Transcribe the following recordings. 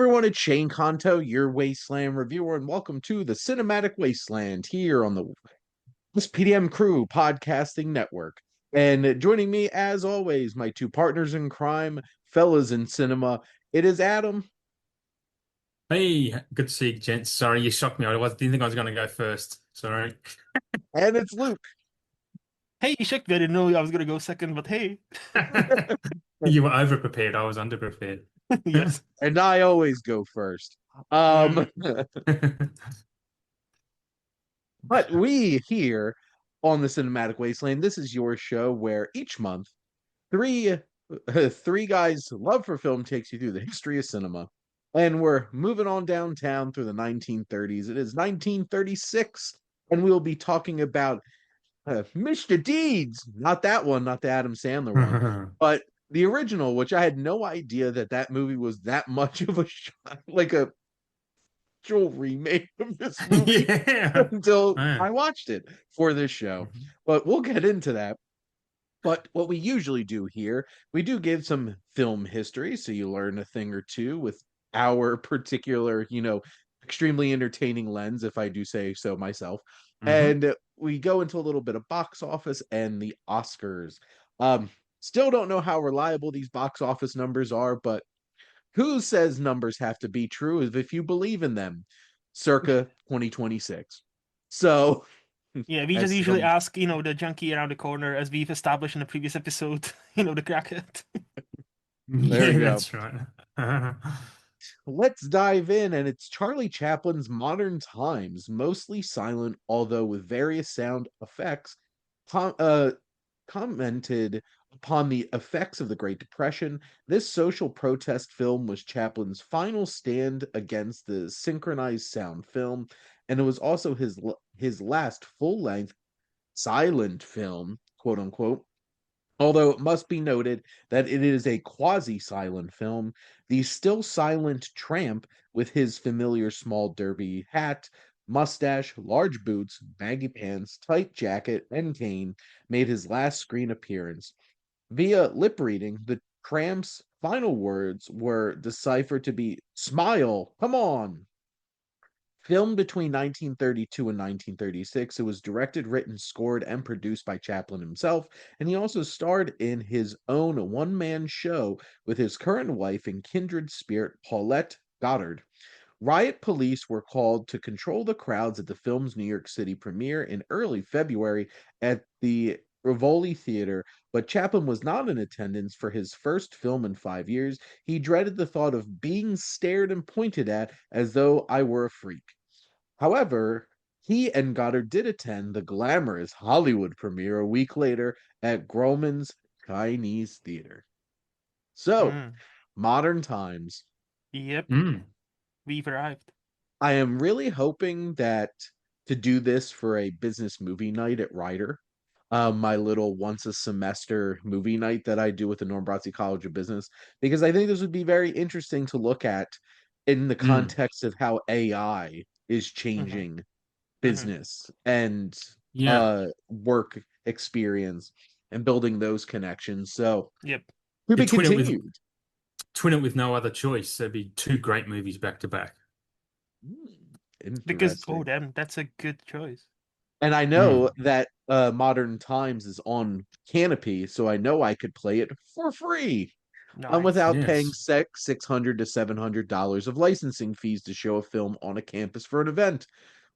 everyone, it's Shane Conto, your Wasteland reviewer, and welcome to the Cinematic Wasteland here on the this PDM Crew Podcasting Network. And joining me, as always, my two partners in crime, fellas in cinema, it is Adam. Hey, good to see you, gents. Sorry, you shocked me. Didn't think I was going to go first. Sorry. And it's Luke. Hey, you shook me. I didn't know I was gonna go second, but hey. You were over prepared. I was under prepared. Yes. And I always go first. Mm. But we here on the Cinematic Wasteland, this is your show where each month three three guys love for film takes you through the history of cinema. And we're moving on downtown through the 1930s. It is 1936, and we'll be talking about Mr. Deeds. Not that one, not the Adam Sandler one, but the original, which I had no idea that movie was that much of a shot, like a actual remake of this movie Yeah. until I Man. watched it for this show. Mhm. But we'll get into that. But what we usually do here, we do give some film history, so you learn a thing or two with our particular, extremely entertaining lens, if I do say so myself. Mhm. And we go into a little bit of box office and the Oscars. Um, Still don't know how reliable these box office numbers are, but who says numbers have to be true if you believe in them? Circa 2026. So, Yeah, we just as usually some ask, the junkie around the corner, as we've established in the previous episode, the crackhead. there we Yeah, go. that's right. Let's dive in, and it's Charlie Chaplin's Modern Times, mostly silent, although with various sound effects, com- uh, commented upon the effects of the Great Depression. This social protest film was Chaplin's final stand against the synchronized sound film, and it was also his last full-length silent film, quote unquote. Although it must be noted that it is a quasi silent film, the still silent tramp with his familiar small derby hat, mustache, large boots, baggy pants, tight jacket, and cane made his last screen appearance. Via lip reading, the tramp's final words were deciphered to be "Smile, come on." Filmed between 1932 and 1936, it was directed, written, scored, and produced by Chaplin himself, and he also starred in his own one-man show with his current wife and kindred spirit, Paulette Goddard. Riot police were called to control the crowds at the film's New York City premiere in early February at the Rivoli Theater, but Chaplin was not in attendance for his first film in 5 years. He dreaded the thought of being stared and pointed at as though I were a freak. However, he and Goddard did attend the glamorous Hollywood premiere a week later at Grauman's Chinese Theater. So, Mm. modern times. Yep, Mm. we've arrived. I am really hoping that to do this for a business movie night at Ryder, my little once a semester movie night that I do with the Norm Brazzi College of Business, because I think this would be very interesting to look at in the Mm. context of how AI is Hmm. changing Hmm. business and Yeah. work experience and building those connections. So Yep. to You be continued. twin it with no other choice. There'd be two great movies back to back. Because Interesting. damn, that's a good choice. And I know Mm. that Modern Times is on Canopy, so I know I could play it for free. Nice. Without paying Yes. $600 to $700 of licensing fees to show a film on a campus for an event,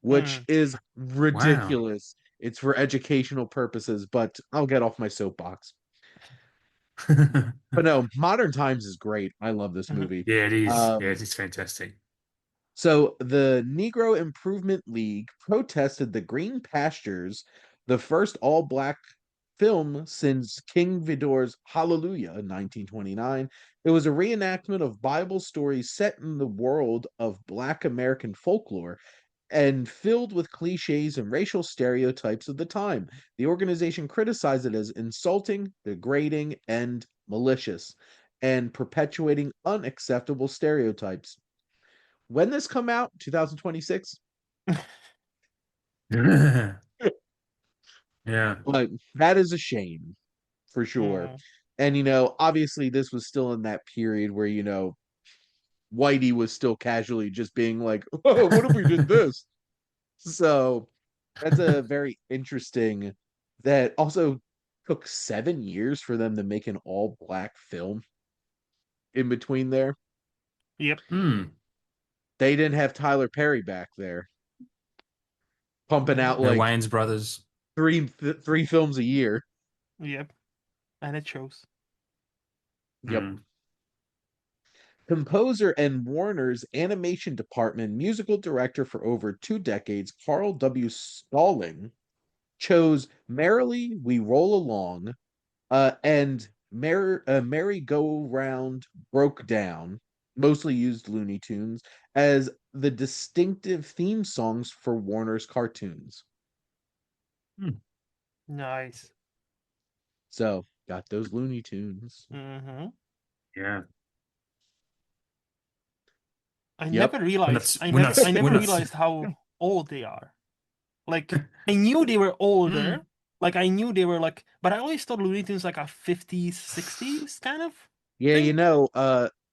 which Mm. is Wow. ridiculous. It's for educational purposes, but I'll get off my soapbox. But no, Modern Times is great. I love this Hmm. movie. Yeah, it is. Yeah, Um, it's fantastic. so the Negro Improvement League protested the Green Pastures, the first all-black film since King Vidor's Hallelujah in 1929. It was a reenactment of Bible stories set in the world of Black American folklore and filled with cliches and racial stereotypes of the time. The organization criticized it as insulting, degrading, and malicious, and perpetuating unacceptable stereotypes. When this come out, 2026, Yeah. but that is a shame for sure. Mm. And obviously this was still in that period where, Whitey was still casually just being like, "Oh, what if we did this?" So that's a very interesting. That also took 7 years for them to make an all black film in between there. Yep. Hmm. They didn't have Tyler Perry back there pumping Nope. out No like Wayans brothers. three films a year. Yep. And it shows. Yep. Hmm. Composer and Warner's animation department musical director for over 2 decades, Carl W. Stalling, chose Merrily We Roll Along and Merry Go Round Broke Down, mostly used Looney Tunes, as the distinctive theme songs for Warner's cartoons. Hmm. Nice. So, got those Looney Tunes. Mm-hmm. Yeah. I Yep. never realized. I We're never not. realized how old they are. Like I knew they were older. Hmm. Like I knew they were like, but I always thought Looney Tunes like a 50s, 60s kind of Yeah, thing.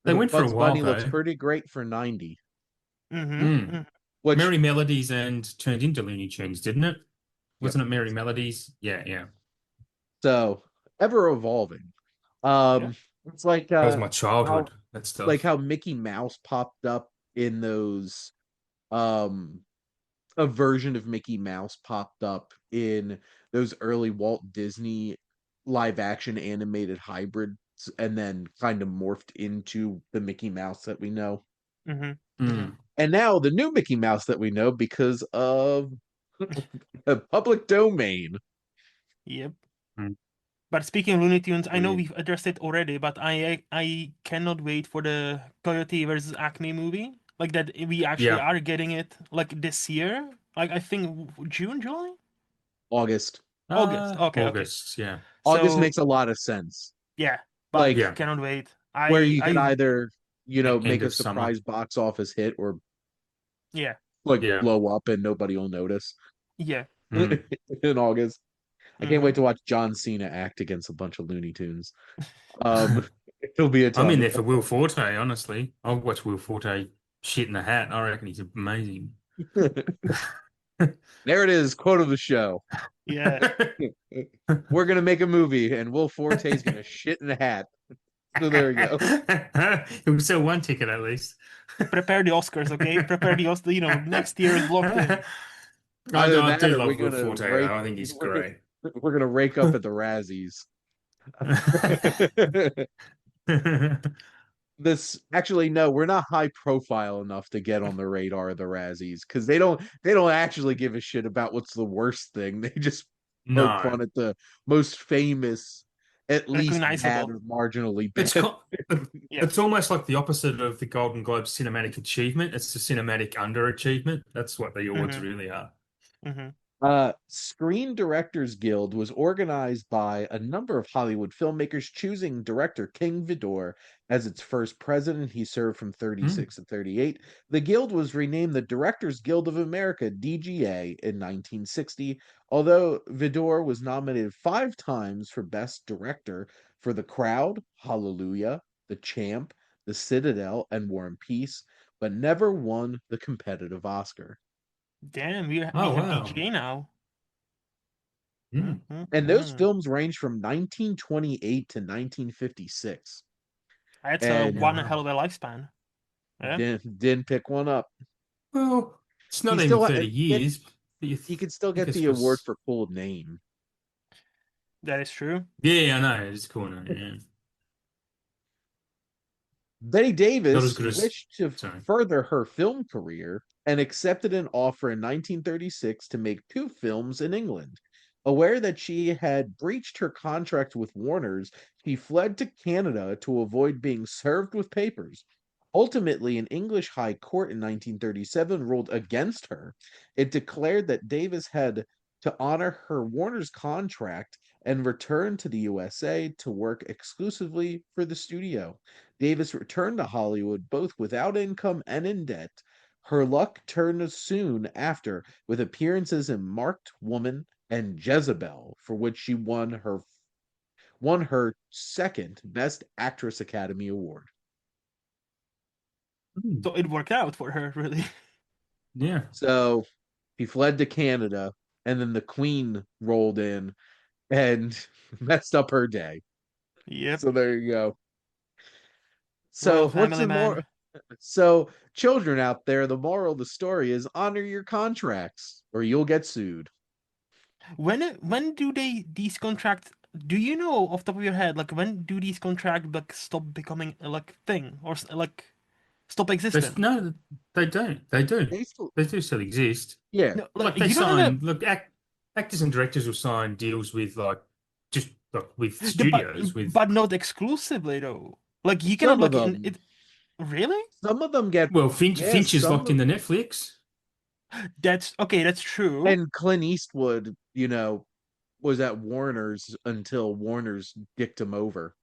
They went for a Bugs while Bunny looks though. pretty great for 90, Mm-hmm. Hmm. Mm. which, Merry Melodies and turned into Looney Tunes, didn't it? yep. Wasn't it Merry Melodies? Yeah, yeah. So, ever evolving. Yeah. Um, it's like That was my how childhood, that like stuff. how Mickey Mouse popped up in those um a version of Mickey Mouse popped up in those early Walt Disney live action animated hybrids and then kind of morphed into the Mickey Mouse that we know. Mm-hmm. Mm-hmm. Hmm. And now the new Mickey Mouse that we know because of a public domain. Yep. Hmm. But speaking of Looney Tunes, I know Weird. we've addressed it already, but I cannot wait for the Coyote versus Acme movie. Like that we actually Yeah. are getting it like this year. Like I think June, July? August. August. Okay, okay. August, yeah. August So makes a lot of sense. yeah, but Like Yeah. cannot wait. where you could I either, End make a of summer. surprise box office hit or yeah, like Yeah. blow up and nobody will notice yeah. Hmm. in August. I can't Mm-hmm. wait to watch John Cena act against a bunch of Looney Tunes. Um, it'll be a I'm in ton. there for Will Forte, honestly. I'll watch Will Forte shit in the hat. I reckon he's amazing. There it is, quote of the show. Yeah. We're gonna make a movie, and Will Forte's gonna shit in a hat. So there we go. He'll sell one ticket at least. Prepare the Oscars, okay? Prepare the Oscars. Next year is locked in. Either I that, do or we're love Will gonna Forte rake. though. I think he's great. We're gonna rake up at the Razzies. This actually no, we're not high profile enough to get on the radar of the Razzies because they don't actually give a shit about what's the worst thing. They just poke No, fun at the most famous, at least bad Recognizable. or marginally it's bad. co- Yeah. it's almost like the opposite of the Golden Globe cinematic achievement. It's the cinematic underachievement. That's what the awards Mm-hmm. really are. Mm-hmm. Screen Directors Guild was organized by a number of Hollywood filmmakers, choosing director King Vidor as its first president. He served from Hmm. 36 to 38. The guild was renamed the Directors Guild of America, DGA, in 1960, although Vidor was nominated 5 times for Best Director for The Crowd, Hallelujah, The Champ, The Citadel, and War and Peace, but never won the competitive Oscar. Damn, we Oh have wow. DGA now. Hmm. And those Mm-hmm. films range from 1928 to 1956. That's And Yeah, one hell wow. of a lifespan. Yeah, didn't pick one up. Well, it's He not even still 30 years. But he could still I get guess the award was for cool name. that is true. yeah, I know. It's cool now. Yeah. Betty Not as Davis good as wished to sorry. further her film career and accepted an offer in 1936 to make 2 films in England. Aware that she had breached her contract with Warner's, she fled to Canada to avoid being served with papers. Ultimately, an English high court in 1937 ruled against her. It declared that Davis had to honor her Warner's contract and return to the USA to work exclusively for the studio. Davis returned to Hollywood both without income and in debt. Her luck turned soon after with appearances in Marked Woman and Jezebel, for which she won her second Best Actress Academy Award. Hmm. So it worked out for her, really. Yeah. So he fled to Canada, and then the Queen rolled in and messed up her day. Yep. So there you go. Royal So what's family the man. more? So children out there, the moral of the story is honor your contracts, or you'll get sued. When do these contracts? Do you know off the top of your head, like when do these contracts like stop becoming like thing or like stop existing? No, they don't. They do. They still, They do still exist. yeah, No, like Like they you don't have sign, look, actors and directors will sign deals with like just like with a, studios with but not exclusively though. Like you cannot some of like in them, it. Really? some of them get, well, yeah, Finch is locked into Netflix. That's okay. That's true. and Clint Eastwood, was at Warner's until Warner's dicked him over.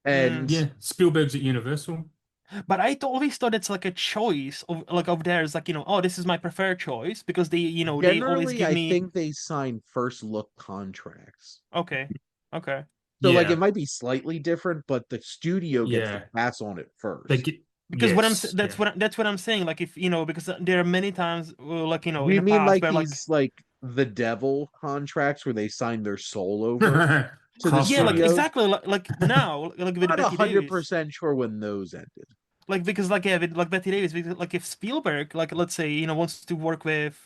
Mm. And Yeah, Spielberg's at Universal. But always thought it's like a choice of theirs. Like oh, this is my preferred choice because they always generally, give I me think they sign first look contracts. okay, okay. So, like, it Yeah, might be slightly different, but the studio gets the yeah. pass on it They first. get Because yes, that's yeah. what I'm saying. Like if because there are many times like Do in you the mean past like where like these, like, the devil contracts where they sign their soul over to the yeah, like Copyrights. studios? exactly like now like with Not a Betty hundred Davis. percent sure when those ended. Like because like yeah, with, like Betty Davis. Because, like if Spielberg like let's say wants to work with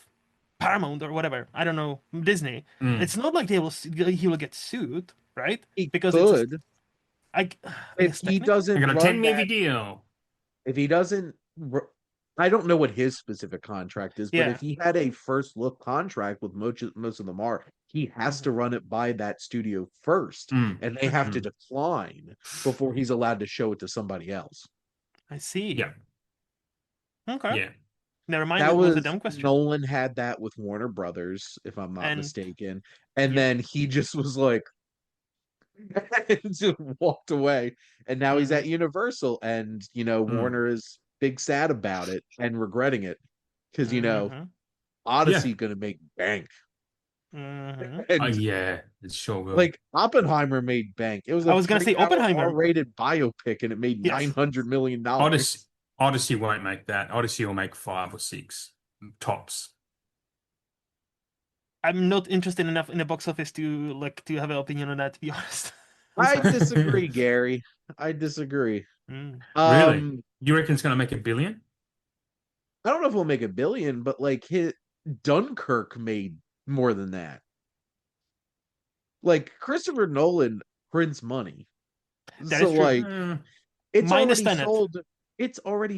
Paramount or whatever, I don't know, Disney. Mm. It's not like he will get sued, right? He Because it's just could I I if guess he technically. I doesn't got a run 10 movie that. deal. If he doesn't, I don't know what his specific contract is, but if Yeah. he had a first look contract with most of them are, he has to Mhm. run it by that studio first, Mm. and they have to Mm. decline before he's allowed to show it to somebody else. I see. Yeah, Okay. yeah. Never mind. That It was a was dumb question. Nolan had that with Warner Brothers, if I'm not And mistaken, and yep. then he just was like, just walked away, and now he's Mm-hmm. at Universal, and Mm. Warner is big sad about it and regretting it because Mm-hmm. Yeah. Odyssey gonna make bank. Mm-hmm. And Yeah, it's sure will. like Oppenheimer made bank. It was I a was gonna say 3 hour Oppenheimer. R-rated biopic and it made Yes. $900 million. Odyssey, Odyssey won't make that. Odyssey will make five or six tops. I'm not interested enough in the box office to to have an opinion on that, to be honest. I'm I sorry. disagree, Gary. I disagree. Mm. Really? Um, You reckon it's going to make 1 billion? I don't know if we'll make 1 billion, but like his Dunkirk made more than that. Like Christopher Nolan prints money. That So is true. like it's Minus already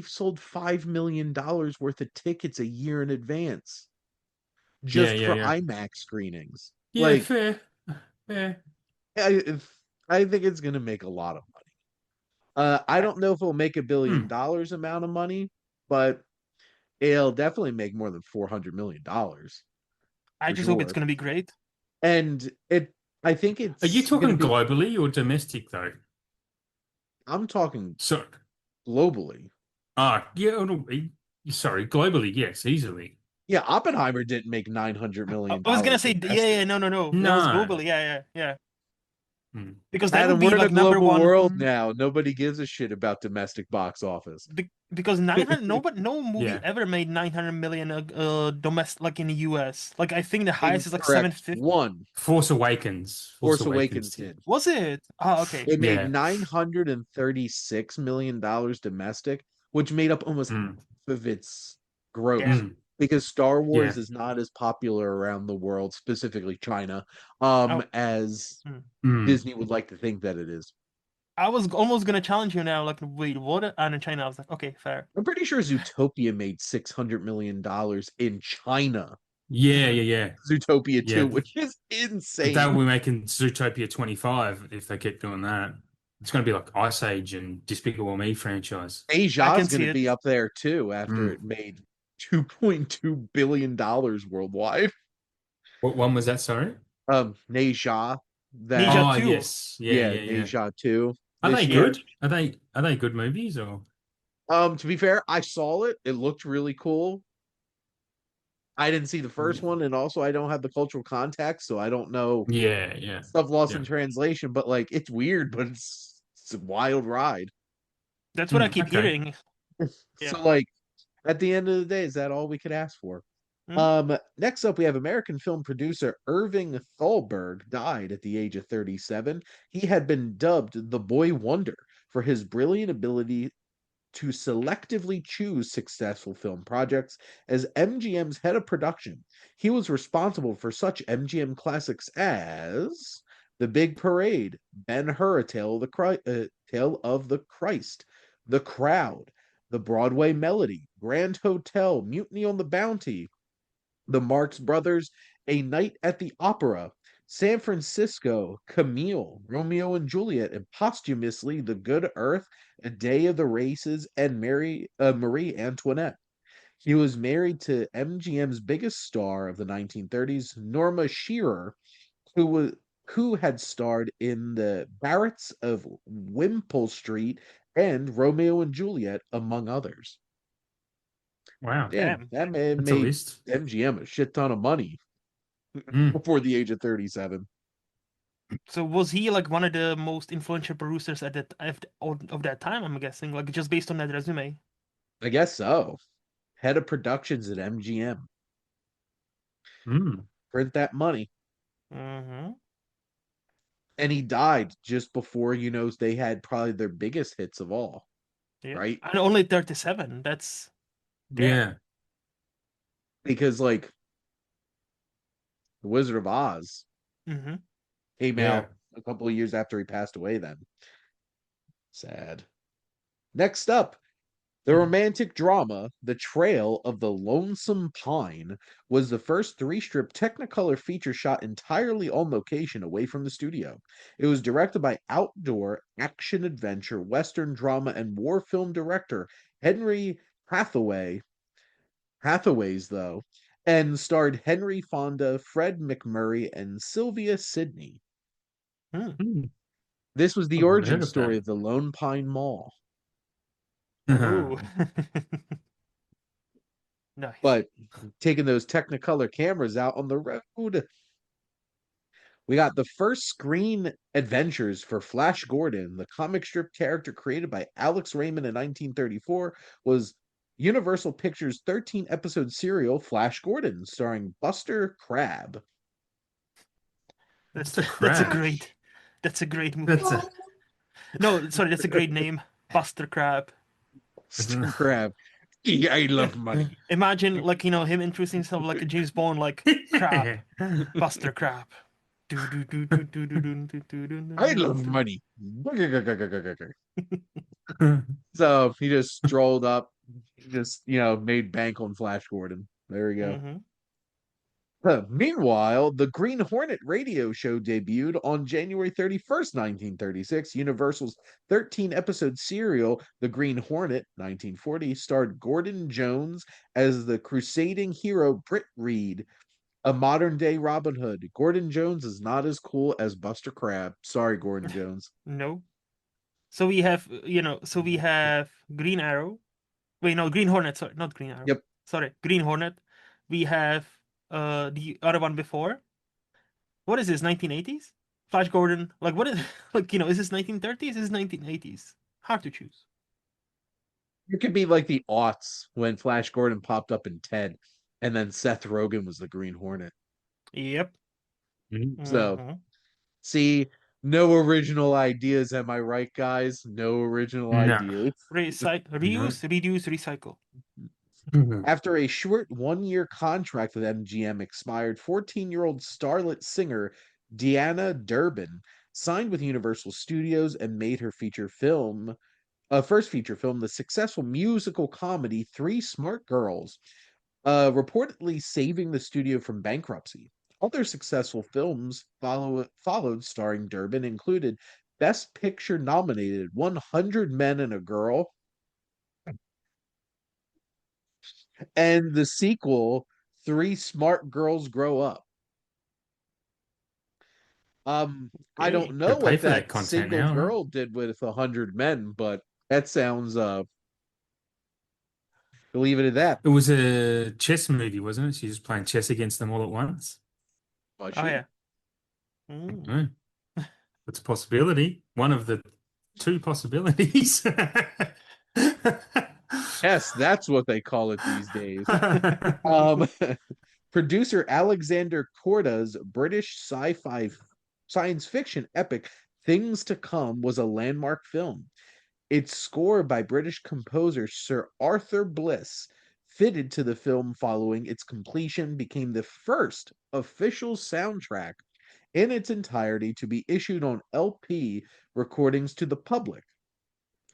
Tenet. sold $5 million worth of tickets a year in advance Yeah, just yeah, for yeah. IMAX screenings. Yeah, Like fair. Fair. I, I think it's going to make a lot of money. I I, don't know if it'll make Hmm. $1 billion amount of money, but it'll definitely make more than $400 million I for just hope it's sure. gonna be great. And I think Are you it's going to talking be. globally or domestic though? I'm talking So, globally. yeah, sorry, globally, yes, easily. Yeah, Oppenheimer didn't make $900 I was gonna million say yeah, domestic. yeah, no, no, no. That was No. globally. Yeah, yeah, yeah. Hmm. Because that would Adam, be we're in a like number global world one. now. Nobody gives a shit about domestic box office. Because 900 no movie Yeah. ever made 900 million domestic like in the US. Like I think the highest is like Incorrect. 750. One, Force Awakens. Force Force Awakens Awakens did. did. Was it? Oh, okay. It made Yeah. $936 million domestic, which made up almost half Mm. of its gross. Damn. Mm. Because Star Wars Yeah. is not as popular around the world, specifically China, Oh, as hmm. Mm. Disney would like to think that it is. I was almost gonna challenge you now. Like, wait, what? And in China, I was like, okay, fair. I'm pretty sure Zootopia made $600 million in China. Yeah, yeah, yeah. Zootopia Yeah. 2, which is They insane. will be making Zootopia 25 if they keep doing that. It's going to be like Ice Age and Despicable Me franchise. I Asia's can going see to it. be up there too after Mm. it made $2.2 billion worldwide. What one was that, sorry? Neja, that Ninja Oh, 2. yes. Yeah, yeah, yeah, yeah. Neja 2 Are they this year. Yeah. good? Are they good movies or? To be fair, I saw it. It looked really cool. I didn't see the first one, and also I don't have the cultural context, so I don't know Yeah, yeah, stuff lost in yeah. translation. But like, it's weird, but it's a wild ride. That's what I Mm, keep okay. hearing. Yeah. So like at the end of the day, is that all we could ask for? Hmm? Next up, we have American film producer Irving Thalberg died at the age of 37. He had been dubbed the Boy Wonder for his brilliant ability to selectively choose successful film projects. As MGM's head of production, he was responsible for such MGM classics as The Big Parade, Ben-Hur, Tale of the Christ, The Crowd, The Broadway Melody, Grand Hotel, Mutiny on the Bounty, The Marx Brothers, A Night at the Opera, San Francisco, Camille, Romeo and Juliet, and posthumously The Good Earth, A Day of the Races, and Marie Antoinette. He was married to MGM's biggest star of the 1930s, Norma Shearer, who was who had starred in the Barretts of Wimpole Street and Romeo and Juliet, among others. Wow, Damn, Damn. that man that's a made list. MGM a shit ton of money Mm. before the age of 37. So was he like one of the most influential producers at of that time? I'm guessing, like just based on that resume. I guess so. Head of productions at MGM. Mm. Print that money. Mm-hmm. And he died just before, they had probably their biggest hits of all, Yeah. right? And only 37. That's damn. Yeah, Because, like, The Wizard of Oz Mm-hmm. came yeah. out a couple of years after he passed away then. Sad. Next up, the romantic drama, The Trail of the Lonesome Pine, was the first three-strip Technicolor feature shot entirely on location away from the studio. It was directed by outdoor action-adventure, western drama, and war film director Henry Hathaways, though, and starred Henry Fonda, Fred McMurray, and Sylvia Sidney. Hmm. Mm. This was the I've never origin heard of story that. of the Lone Pine Mall. Oh. Nice. But taking those Technicolor cameras out on the road, we got the first screen adventures for Flash Gordon, the comic strip character created by Alex Raymond in 1934, was Universal Pictures' 13-episode serial Flash Gordon, starring Buster Crabbe. That's the That's a crab. great that's a great movie. That's a. No, sorry, that's a great name. Buster Crab. Buster Crabbe. Yeah, I love money. Imagine like, him introducing himself like a James Bond, like Crab. Buster Crab. Do do do do do do do do do I love do money. So he just strolled up, just, made bank on Flash Gordon. There we go. Mm-hmm. Meanwhile, the Green Hornet radio show debuted on January 31st, 1936. Universal's 13-episode serial, The Green Hornet, 1940, starred Gordon Jones as the crusading hero Britt Reed, a modern-day Robin Hood. Gordon Jones is not as cool as Buster Crabbe. Sorry, Gordon Jones. No. So we have Green Arrow. Wait, no, Green Hornet, sorry, not Green Arrow. Yep. Sorry, Green Hornet. We have the other one before. What is this, 1980s? Flash Gordon. Like what is like, is this 1930s? Is this 1980s? Hard to choose. It could be like the aughts when Flash Gordon popped up in Ted, and then Seth Rogen was the Green Hornet. Yep. So, Mm-hmm. see, no original ideas, am I right, guys? No original No. ideas. No. Reuse, reduce, recycle. After a short 1-year contract with MGM expired, 14-year-old starlet singer Deanna Durbin signed with Universal Studios and made her first feature film, the successful musical comedy Three Smart Girls, reportedly saving the studio from bankruptcy. Other successful films followed starring Durbin included Best Picture nominated 100 Men and a Girl, and the sequel, Three Smart Girls Grow Up. I don't Okay. know Gotta pay what for that that content single now, right? girl did with 100 men, but that sounds we'll leave it at that. It was a chess movie, wasn't it? She's just playing chess against them all at once. Was Oh she? yeah. Mm. Mm. It's a possibility. One of the two possibilities. Yes, that's what they call it these days. Um, Producer Alexander Korda's British sci-fi science fiction epic Things to Come was a landmark film. Its score by British composer Sir Arthur Bliss, fitted to the film following its completion, became the first official soundtrack in its entirety to be issued on LP recordings to the public.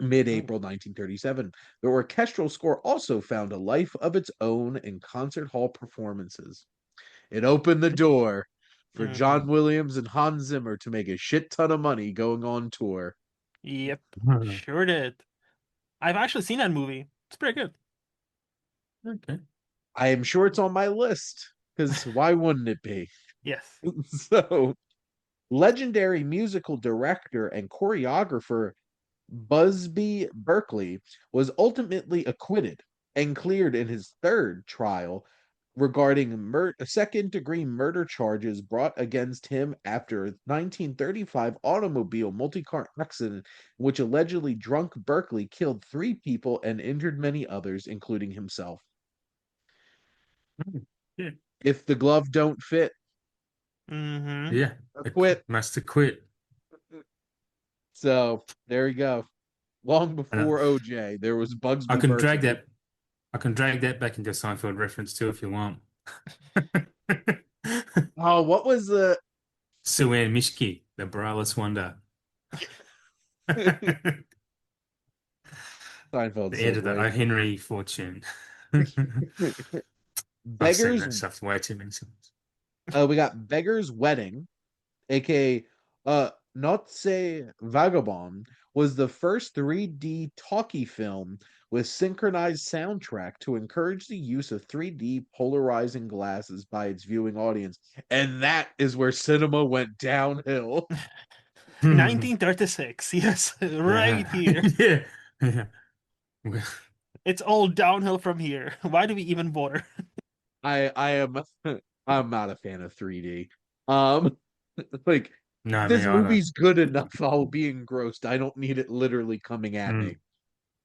Mid Oh. April 1937, the orchestral score also found a life of its own in concert hall performances. It opened the door for Hmm. John Williams and Hans Zimmer to make a shit ton of money going on tour. Yep, sure did. I've actually seen that movie. It's pretty good. Okay. I am sure it's on my list because why wouldn't it be? Yes. So, legendary musical director and choreographer Busby Berkeley was ultimately acquitted and cleared in his third trial regarding second-degree murder charges brought against him after a 1935 automobile multi-car accident in which allegedly drunk Berkeley killed 3 people and injured many others, including himself. Yeah. If the glove don't fit, Mm-hmm. Yeah. acquit. Must have quit. So there you go. Long And before OJ, there was I Bugsby can drag Berkeley. that. I can drag that back into a Seinfeld reference too if you want. Oh, what was the Sue Ann Mishke, the braless wonder. The Seinfeld end so of the great. O. Henry fortune. I've seen Beggars that stuff way too many times. we got Beggar's Wedding, aka Notze Vagabond, was the first 3D talkie film with synchronized soundtrack to encourage the use of 3D polarizing glasses by its viewing audience. And that is where cinema went downhill. 1936. Yes, right Yeah. here. Yeah. Yeah. It's all downhill from here. Why do we even bother? I am I'm not a fan of 3D. Um like No, me this either. movie's good enough, I'll be engrossed. I don't need it literally coming at me.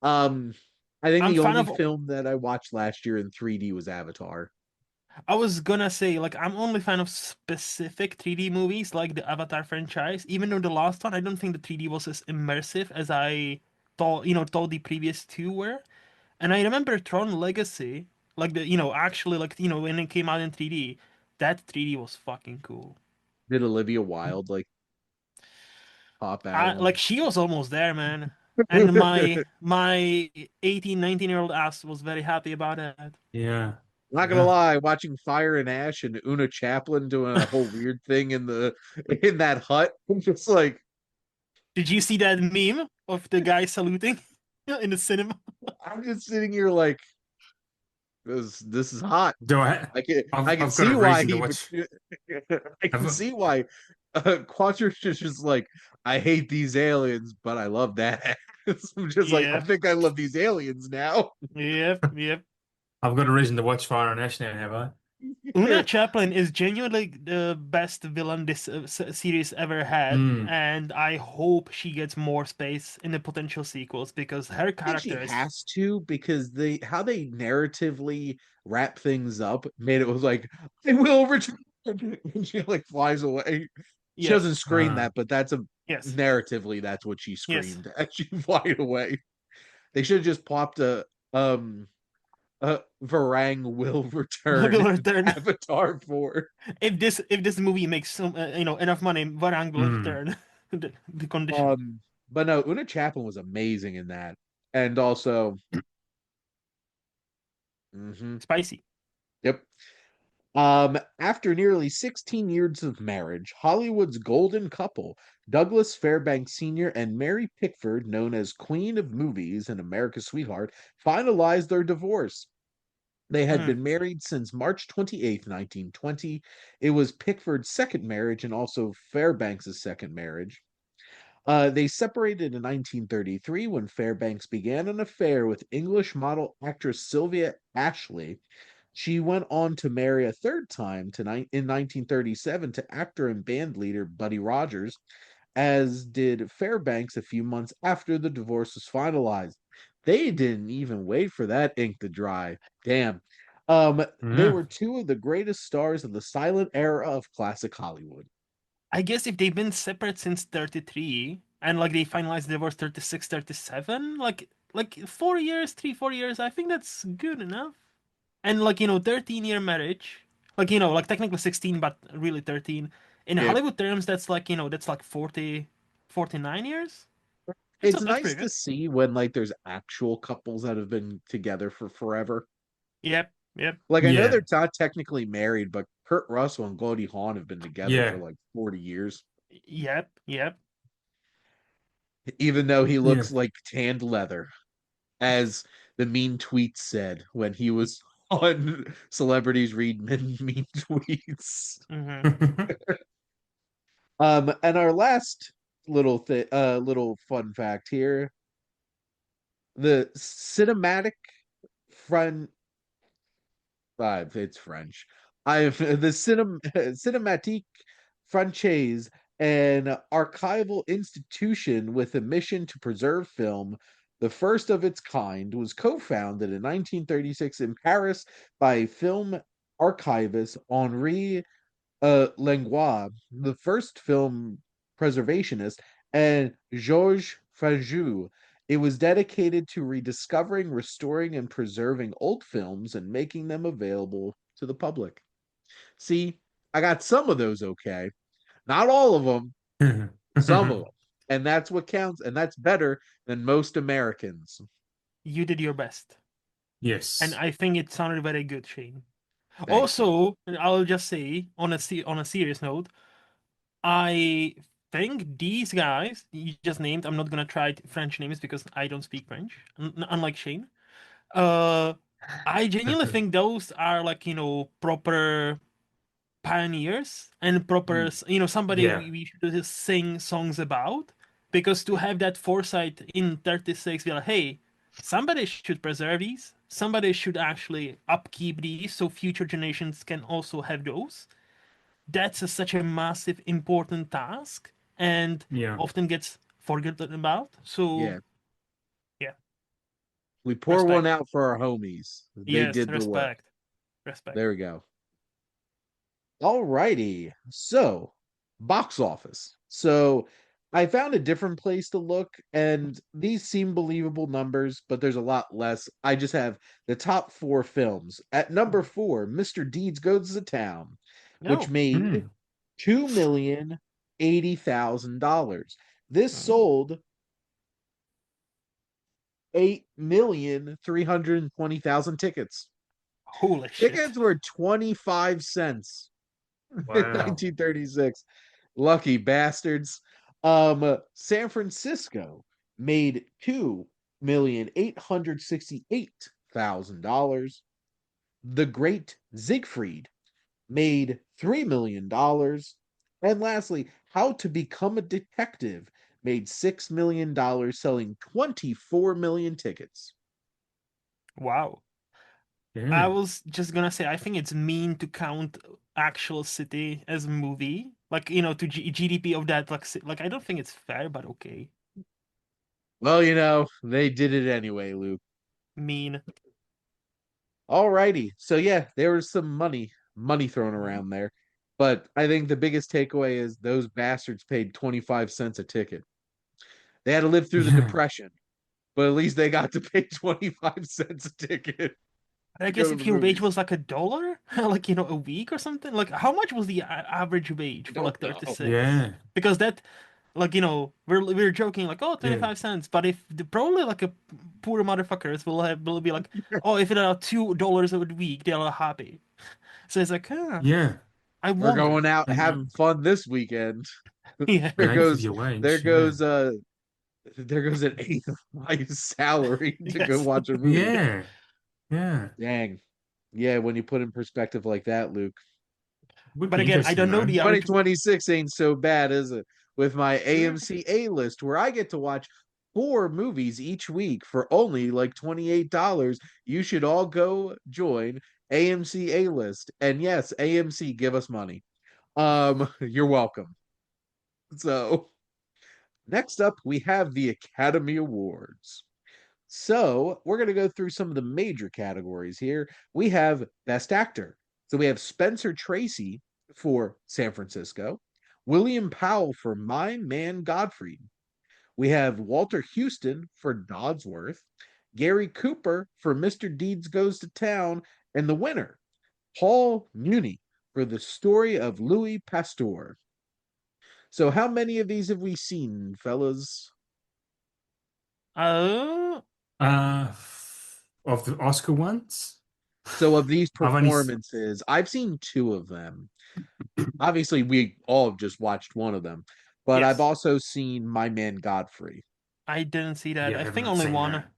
Mm. Um, I think I'm the fan only of. film that I watched last year in 3D was Avatar. I was gonna say, like, I'm only fan of specific 3D movies, like the Avatar franchise. Even though the last one, I don't think the 3D was as immersive as I thought the previous two were. And I remember Tron Legacy, like actually, like, when it came out in 3D, that 3D was fucking cool. Did Olivia Wilde like pop out? Like, she was almost there, man. And my 18, 19-year-old ass was very happy about that. Yeah. Not gonna Yeah. lie, watching Fire and Ash and Una Chaplin doing a whole weird thing in that hut, I'm just like, Did you see that meme of the guy saluting in the cinema? I'm just sitting here like, this is hot. Do I? I can I've got see a why reason to he watch. I can I've, see why Quattro is just like, I hate these aliens, but I love that. I'm just like, I Yep, think I love these aliens now. yep, yep. I've got a reason to watch Fire and Ash now, have I? Una Chaplin is genuinely the best villain this series ever had, Mm. and I hope she gets more space in the potential sequels because her I think she character is. has to because they how they narratively wrap things up made it was like, I will return. And she like flies away. She doesn't Yes, scream that, but that's a yes, narratively that's what she yes. screamed as she flied away. They should have just plopped um Varang will return Will in return Avatar 4. if this movie makes some enough money. Varang will Mm. return. The condition But no, Una Chaplin was amazing in that. And also, mhm, spicy. yep. After nearly 16 years of marriage, Hollywood's golden couple, Douglas Fairbanks Sr. and Mary Pickford, known as Queen of Movies and America's Sweetheart, finalized their divorce. They had Mm. been married since March 28th, 1920. It was Pickford's second marriage and also Fairbanks' second marriage. They separated in 1933 when Fairbanks began an affair with English model actress Sylvia Ashley. She went on to marry a third time in 1937 to actor and band leader Buddy Rogers, as did Fairbanks a few months after the divorce was finalized. They didn't even wait for that ink to dry. Damn. They Yeah. were two of the greatest stars of the silent era of classic Hollywood. I guess if they've been separate since 33 and like they finalized divorce 36, 37, like 4 years, 3, 4 years, I think that's good enough. And like, 13-year marriage, like, like technically 16, but really 13. In Yeah. Hollywood terms, that's like 40, 49 years. It's That's nice pretty to good. see when like there's actual couples that have been together for forever. Yep, yep, Like I know Yeah. they're not technically married, but Kurt Russell and Goldie Hawn have been together for Yeah. like 40 years. yep, yep. Even though he Yeah. looks like tanned leather, as the mean tweet said when he was on Celebrities Read Mean Tweets. Hmm. And our last little fun fact here: the cinematic front it's French. I've the cinematique franchise, an archival institution with a mission to preserve film. The first of its kind was co-founded in 1936 in Paris by film archivist Henri Langlois, the first film preservationist, and Georges Fajou. It was dedicated to rediscovering, restoring, and preserving old films and making them available to the public. See, I got some of those okay. Not all of them, some of them. And that's what counts. And that's better than most Americans. You did your best. And Yes. I think it sounded very good, Shane. Thank you. Also, I'll just say on a serious note, I think these guys you just named, I'm not gonna try French names because I don't speak French, unlike Shane. Uh, I genuinely think those are like, proper pioneers and proper, Mm, somebody Yeah. we should just sing songs about. Because to have that foresight in 36, be like, hey, somebody should preserve these, somebody should actually upkeep these so future generations can also have those. That's such a massive, important task and Yeah. often gets forgotten about. So, yeah. yeah, We pour one respect. out for our homies. They Yes, did the work. respect. Respect. There we go. Alrighty. So, box office. So, I found a different place to look, and these seem believable numbers, but there's a lot less. I just have the top four films. At number four, Mr. Deeds Goes to Town, which No. made Mm. $2,080,000. This Mm. sold 8,320,000 tickets. Holy shit. Tickets were 25 cents in Wow. 1936. Lucky bastards. San Francisco made $2,868,000. The Great Siegfried made $3 million. And lastly, How to Become a Detective made $6 million, selling 24 million tickets. Wow. I Yeah. was just gonna say, I think it's mean to count actual city as a movie. Like, to GDP of that, like, like, I don't think it's fair, but okay. Well, they did it anyway, Luke. Mean. Alrighty. So yeah, there was some money thrown around there. But I think the biggest takeaway is those bastards paid 25 cents a ticket. They had to live through the Yeah. depression, but at least they got to pay 25 cents a ticket I to go guess to the if your wage movies. was like $1, like, a week or something, like, how much was the average wage I for don't like know. 36? Yeah. Because that, like, we're joking like, oh, Yeah. 25 cents, but if probably like a poor motherfuckers will be like, oh, if it are $2 a week, they're happy. So it's like, Yeah. I We're wonder. going out And having fun this weekend. Yeah. There an eighth of goes your there wage. Yeah. goes there goes an eighth of my salary to go Yes. watch a movie. Yeah. Yeah. Dang. Yeah, when you put in perspective like that, Luke. Would But be again, I interesting don't know though. the average. 2026 ain't so bad, is it? With my Sure. AMC A list, where I get to watch four movies each week for only like $28. You should all go join AMC A list. And yes, AMC, give us money. You're welcome. So next up, we have the Academy Awards. So we're going to go through some of the major categories here. We have Best Actor. So we have Spencer Tracy for San Francisco, William Powell for My Man Godfrey. We have Walter Houston for Dodsworth, Gary Cooper for Mr. Deeds Goes to Town, and the winner, Paul Muni for The Story of Louis Pasteur. So how many of these have we seen, fellas? Uh, Uh, of the Oscar ones, So of these I've only performances, I've seen two of them. Obviously, we all just watched one of them, but I've yes. also seen My Man Godfrey. I didn't see that. yeah, I I have think not only seen one. that.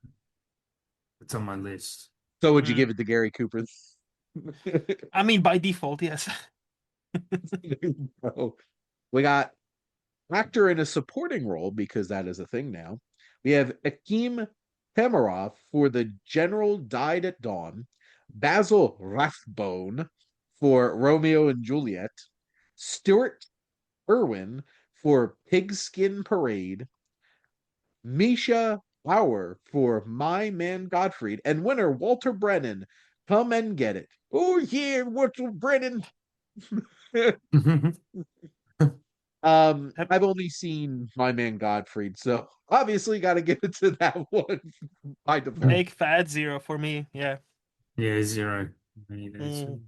It's on my list. So would you Mm. give it to Gary Cooper? I mean, by default, yes. No. We got actor in a supporting role because that is a thing now. We have Akeem Tamaroff for The General Died at Dawn, Basil Rathbone for Romeo and Juliet, Stuart Irwin for Pigskin Parade, Misha Bauer for My Man Godfrey, and winner Walter Brennan. Come and get it. Oh yeah, Walter Brennan. Yep. I've only seen My Man Godfrey, so obviously got to give it to that one by default. Big fat zero for me. Yeah. Yeah, zero. Mm.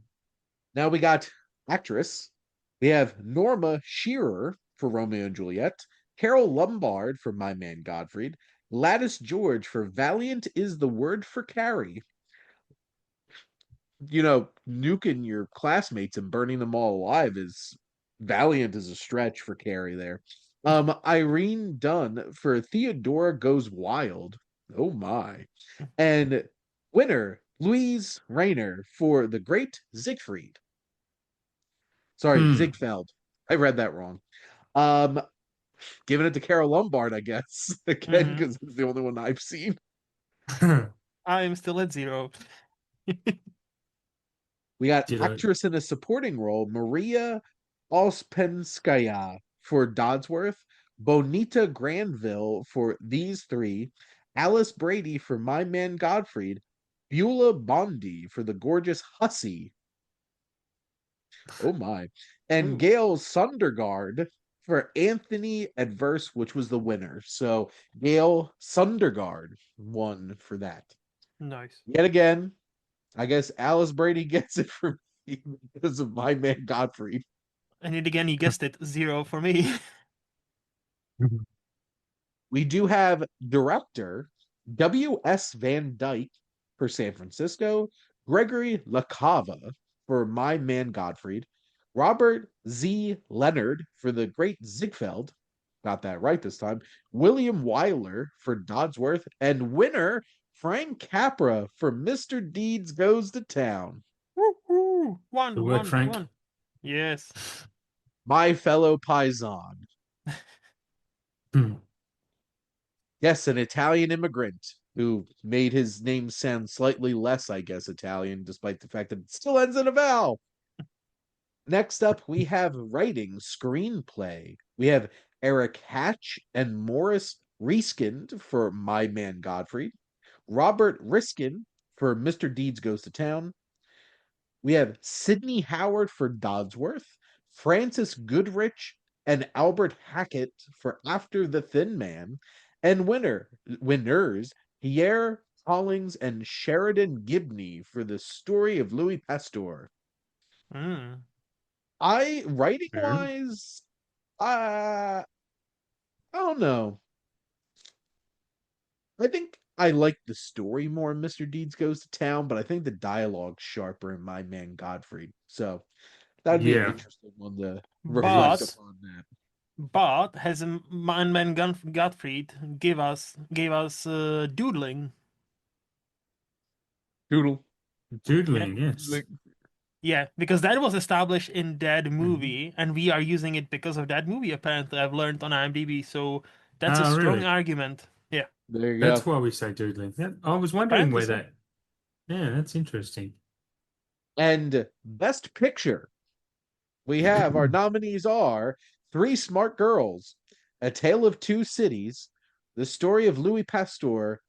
Now we got actress. We have Norma Shearer for Romeo and Juliet, Carol Lombard for My Man Godfrey, Gladys George for Valiant is the Word for Carrie. Nuking your classmates and burning them all alive is valiant as a stretch for Carrie there. Irene Dunn for Theodora Goes Wild. Oh my. And winner Louise Rayner for The Great Siegfried. Sorry, Hmm. Ziegfeld. I read that wrong. Um, Giving it to Carol Lombard, I guess. Again, Hmm. because it's the only one I've seen. I am still at zero. We got Did I? actress in a supporting role, Maria Ospenskaya for Dodsworth, Bonita Granville for These Three, Alice Brady for My Man Godfrey, Beulah Bondi for The Gorgeous Hussy. Oh my. And Ooh, Gail Sundergaard for Anthony Adverse, which was the winner. So Gail Sundergaard won for that. nice. Yet again, I guess Alice Brady gets it for me because of My Man Godfrey. And yet again, you guessed it, zero for me. We do have director W.S. Van Dyke for San Francisco, Gregory LaCava for My Man Godfrey, Robert Z. Leonard for The Great Ziegfeld, got that right this time, William Wyler for Dodsworth, and winner Frank Capra for Mr. Deeds Goes to Town. Woo-hoo! The One, word one, Frank. one. Yes. My fellow paisan. Hmm. Yes, an Italian immigrant who made his name sound slightly less, I guess, Italian, despite the fact that it still ends in a vowel. Next up, we have writing screenplay. We have Eric Hatch and Morris Reiskind for My Man Godfrey, Robert Riskin for Mr. Deeds Goes to Town. We have Sidney Howard for Dodsworth, Francis Goodrich and Albert Hackett for After the Thin Man, and winners Pierre Collins and Sheridan Gibney for The Story of Louis Pasteur. Mm. I writing Fair. wise, I don't know. I think I like the story more in Mr. Deeds Goes to Town, but I think the dialogue's sharper in My Man Godfrey. So that'd be an Yeah, interesting one to it reflect But is. upon that. but has Man Man Gottfried gave us doodling. Doodle. Yeah. Doodling, yes. Yeah, because that was established in that Mhm. movie, and we are using it because of that movie, apparently. I've learned on IMDb, so that's a Oh, strong really? argument. Yeah, There you That's go. why we say doodling. Yeah, I was wondering apparently where so. that. Yeah, that's interesting. And Best Picture, we have our nominees are Three Smart Girls, A Tale of Two Cities, The Story of Louis Pasteur,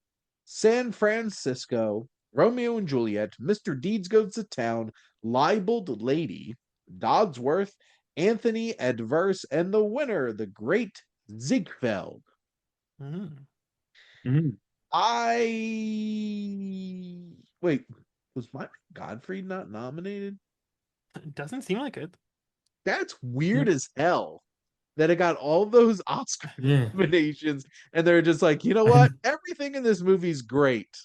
San Francisco, Romeo and Juliet, Mr. Deeds Goes to Town, Libeled Lady, Dodsworth, Anthony Adverse, and the winner, the great Ziegfeld. Mm. Mm. Wait, was my Godfrey not nominated? It doesn't seem like it. That's weird Yeah. as hell that it got all those Oscar Yeah. nominations, and they're just like, you know what? Everything in this movie's great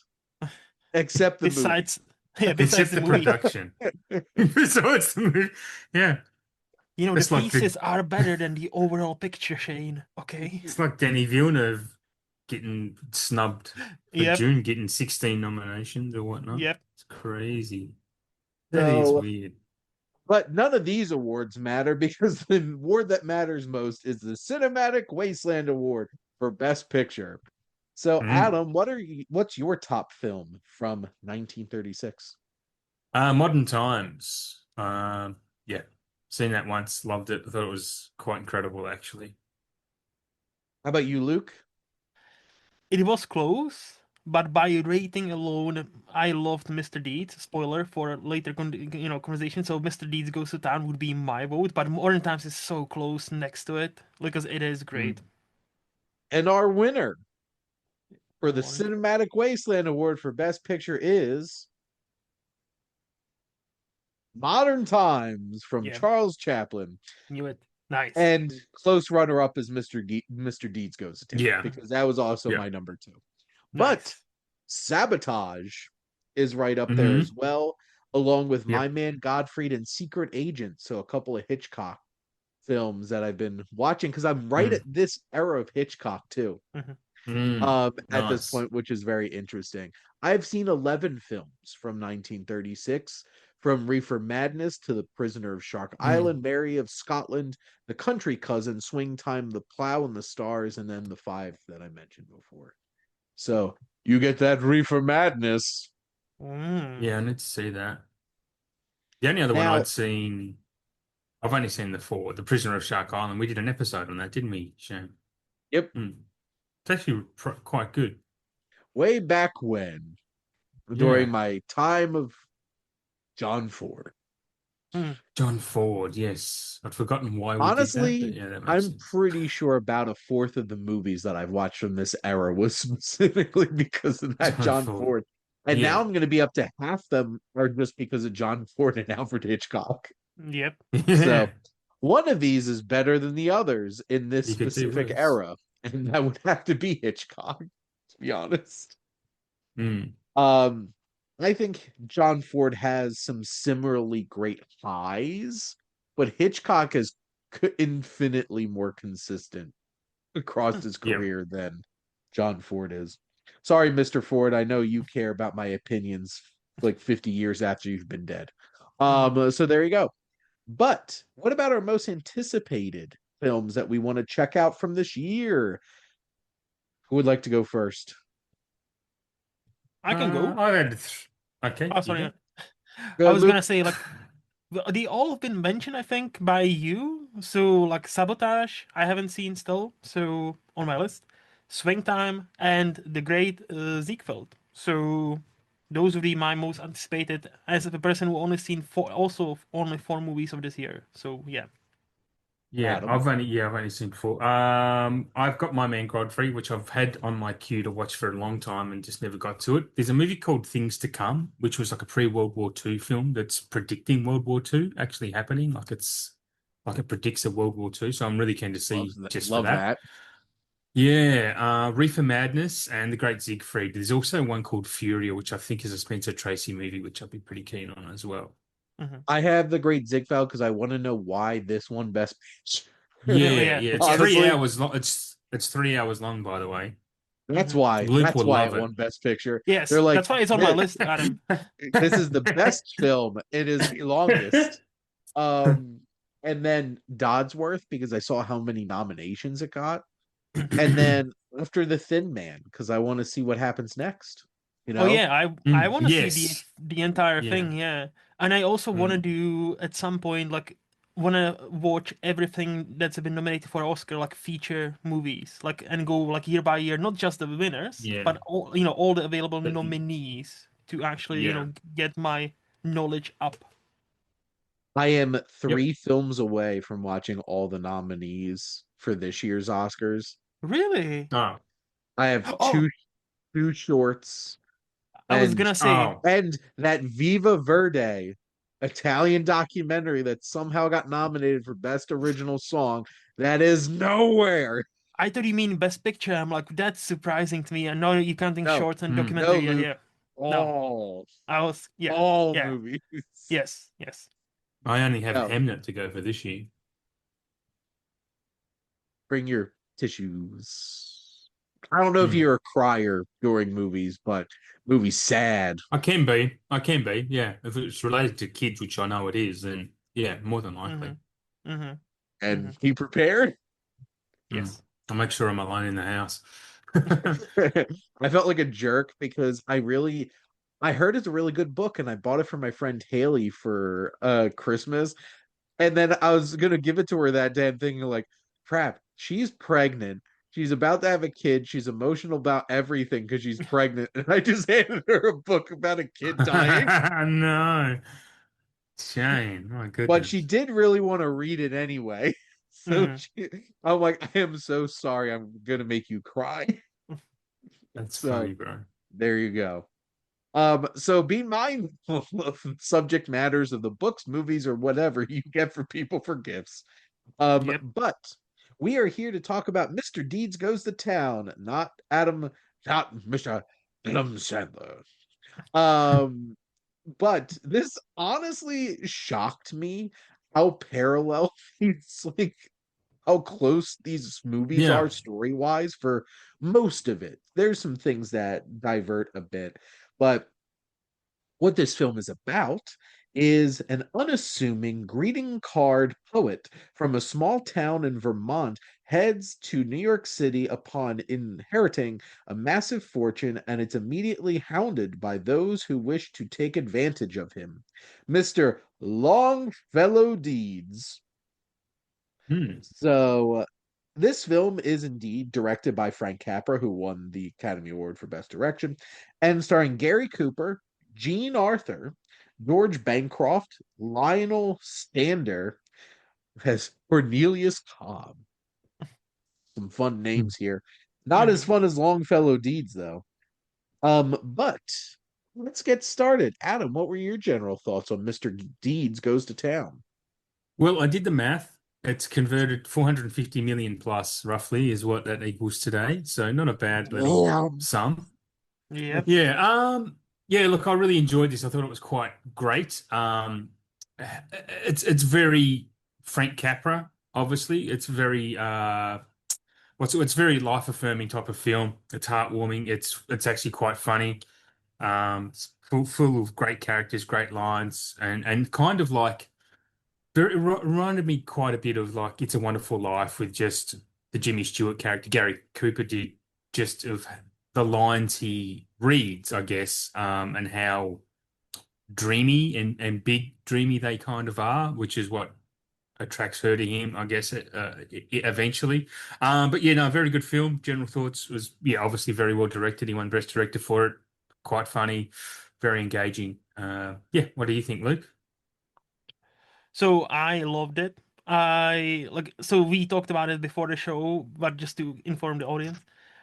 except the movie. Besides, yeah, Except besides the the movie, production. Besides the movie. Yeah. you know, the It's like pieces are better than the overall picture, Shane. Okay. it's like Denis Villeneuve getting snubbed for Yep. June, getting 16 nominations or whatnot. Yep. It's crazy. That is So, weird. but none of these awards matter because the award that matters most is the Cinematic Wasteland Award for Best Picture. So, Mm. Adam, what's your top film from 1936? Modern Times. Yeah. Seen that once, loved it. I thought it was quite incredible, actually. How about you, Luke? It was close, but by rating alone, I loved Mr. Deeds. Spoiler for a later conversation. So Mr. Deeds Goes to Town would be my vote, but Modern Times is so close next to it because it is great. And our winner for the Modern Cinematic Wasteland Award for Best Picture is Modern Times from Yeah, Charles Chaplin. knew it. Nice. And close runner up is Mr. Deeds Goes to Town Yeah. because that was also Yeah. my number 2. But Nice. Sabotage is right up there Mhm. as well, along with My Yep. Man Godfrey and Secret Agent. So a couple of Hitchcock films that I've been watching because I'm right at this era of Hitchcock too. At this Nice. point, which is very interesting. I've seen 11 films from 1936, from Reefer Madness to The Prisoner of Shark Island, Mary of Scotland, The Country Cousin, Swing Time, The Plow and the Stars, and then the 5 that I mentioned before. So you get that Reefer Madness. Yeah, I need to see that. The only other one Now, I've only seen the 4, The Prisoner of Shark Island. We did an episode on that, didn't we, Shane? yep, It's actually quite good. way back when, during Yeah. my time of John Ford. John Ford, yes. I'd forgotten why we did that, but Honestly, yeah, that makes I'm sense. pretty sure about a fourth of the movies that I've watched from this era was specifically because of that John John Ford. Ford. And now Yeah. I'm going to be up to half them are just because of John Ford and Alfred Hitchcock. Yep. So Yeah. one of these is better than the others in this You could do specific worse. era. And that would have to be Hitchcock, to be honest. Mm. I think John Ford has some similarly great highs, but Hitchcock is infinitely more consistent across his Yeah. career than John Ford is. Sorry, Mr. Ford. I know you care about my opinions like 50 years after you've been dead. So there you go. But what about our most anticipated films that we want to check out from this year? Who would like to go first? I can go. I had okay, Oh, you sorry. go. I Go, was Luke. gonna say like they all have been mentioned, I think, by you. So like Sabotage, I haven't seen still, so on my list. Swing Time and The Great Ziegfeld. So those would be my most anticipated as a person who only seen only 4 movies of this year. So yeah. Yeah, Adam. I've only seen 4. I've got My Man Godfrey, which I've had on my queue to watch for a long time and just never got to it. There's a movie called Things to Come, which was like a pre-World War II film that's predicting World War II actually happening. Like it predicts a World War II. So I'm really keen to see just for Love that. that. Yeah, Reefer Madness and The Great Siegfried. There's also one called Furia, which I think is a Spencer Tracy movie, which I'd be pretty keen on as well. I have the Great Ziegfeld because I want to know why this one Best Picture. Yeah, Yeah. yeah. It's Yes. 3 hours long. It's 3 hours long, by the why. That's Mhm. why. Luke That's will why love it it. won Best Picture. They're Yes, like, that's why it's on my list, Adam. this is the best film. It is the longest. Um, and then Dodsworth because I saw how many nominations it got, and then after The Thin Man because I want to see what happens next. You Oh know, yeah, I want to see the Yes. the entire Yeah. thing, yeah. And I also want to Mm. do at some point like wanna watch everything that's been nominated for Oscar, like feature movies, like and go like year by year, not just the winners, Yeah. but all all the available But nominees to actually yeah. get my knowledge up. I am Yep. 3 films away from watching all the nominees for this year's Oscars. Really? Oh. I have Oh, two shorts I was and gonna say Oh. that Viva Verde Italian documentary that somehow got nominated for Best Original Song that is nowhere. I thought you mean Best Picture. I'm like, that's surprising to me. I know you're counting No, shorts and Hmm. no, documentary. Yeah, Luke. yeah. No, All I was, yeah, all yeah, movies. yes, yes. I only have No, Hamnet to go for this year. bring your tissues. I don't know if Hmm. you're a crier during movies, but movies sad. I can be. I can be. Yeah. If it's related to kids, which I know it is, then yeah, more than likely. Mm-hmm. Mm-hmm. Mm-hmm. And be prepared. Hmm. Yes. I'll make sure I'm alone in the house. I felt like a jerk because I heard it's a really good book and I bought it for my friend Haley for Christmas. And then I was gonna give it to her that day. I'm thinking like, crap, she's pregnant. She's about to have a kid. She's emotional about everything because she's pregnant. And I just handed her a book about a kid dying. No. Shame. My But she goodness. did really want to read it anyway. So Mm-hmm. I'm like, I am so sorry. I'm gonna make you cry. That's So funny, bro. there you go. So be mindful of subject matters of the books, movies, or whatever you get for people for gifts. Yep. But we are here to talk about Mr. Deeds Goes to Town, not Mr. Adam Sandler. Um, but this honestly shocked me how parallel it's like how close these movies Yeah. are story-wise for most of it. There's some things that divert a bit, but what this film is about is an unassuming greeting card poet from a small town in Vermont heads to New York City upon inheriting a massive fortune and it's immediately hounded by those who wish to take advantage of him. Mr. Longfellow Deeds. Hmm. So, this film is indeed directed by Frank Capra, who won the Academy Award for Best Direction, and starring Gary Cooper, Jean Arthur, George Bancroft, Lionel Stander, as Cornelius Cobb. Some fun names here. Not as Mm-hmm. fun as Longfellow Deeds, though. But let's get started. Adam, what were your general thoughts on Mr. Deeds Goes to Town? Well, I did the math. It's converted 450 million plus, roughly, is what that equals today. So not a bad little Damn. sum. Yep. Yeah. Yeah, look, I really enjoyed this. I thought it was quite great. It's very Frank Capra, obviously. It's very it's very life affirming type of film. It's heartwarming. It's actually quite funny. It's full of great characters, great lines, and kind of like reminded me quite a bit of like It's a Wonderful Life with just the Jimmy Stewart character. Gary Cooper did just of the lines he reads, I guess, and how dreamy and big dreamy they kind of are, which is what attracts her to him, I guess, eventually. But yeah, no, very good film. General thoughts was, yeah, obviously very well directed. He won Best Director for it. Quite funny, very engaging. Yeah, what do you think, Luke? So I loved it. I like so we talked about it before the show, but just to inform the audience,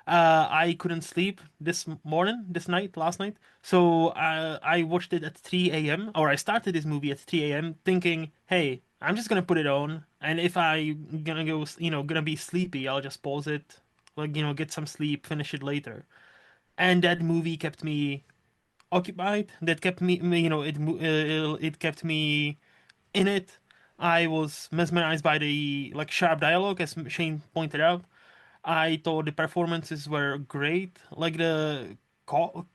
I couldn't sleep this morning, this night, last night. So I watched it at 3 a.m. or I started this movie at 3 a.m. thinking, hey, I'm just gonna put it on, and if I gonna go, gonna be sleepy, I'll just pause it, like get some sleep, finish it later. And that movie kept me occupied. That kept it kept me in it. I was mesmerized by the like sharp dialogue, as Shane pointed out. I thought the performances were great. Like the cop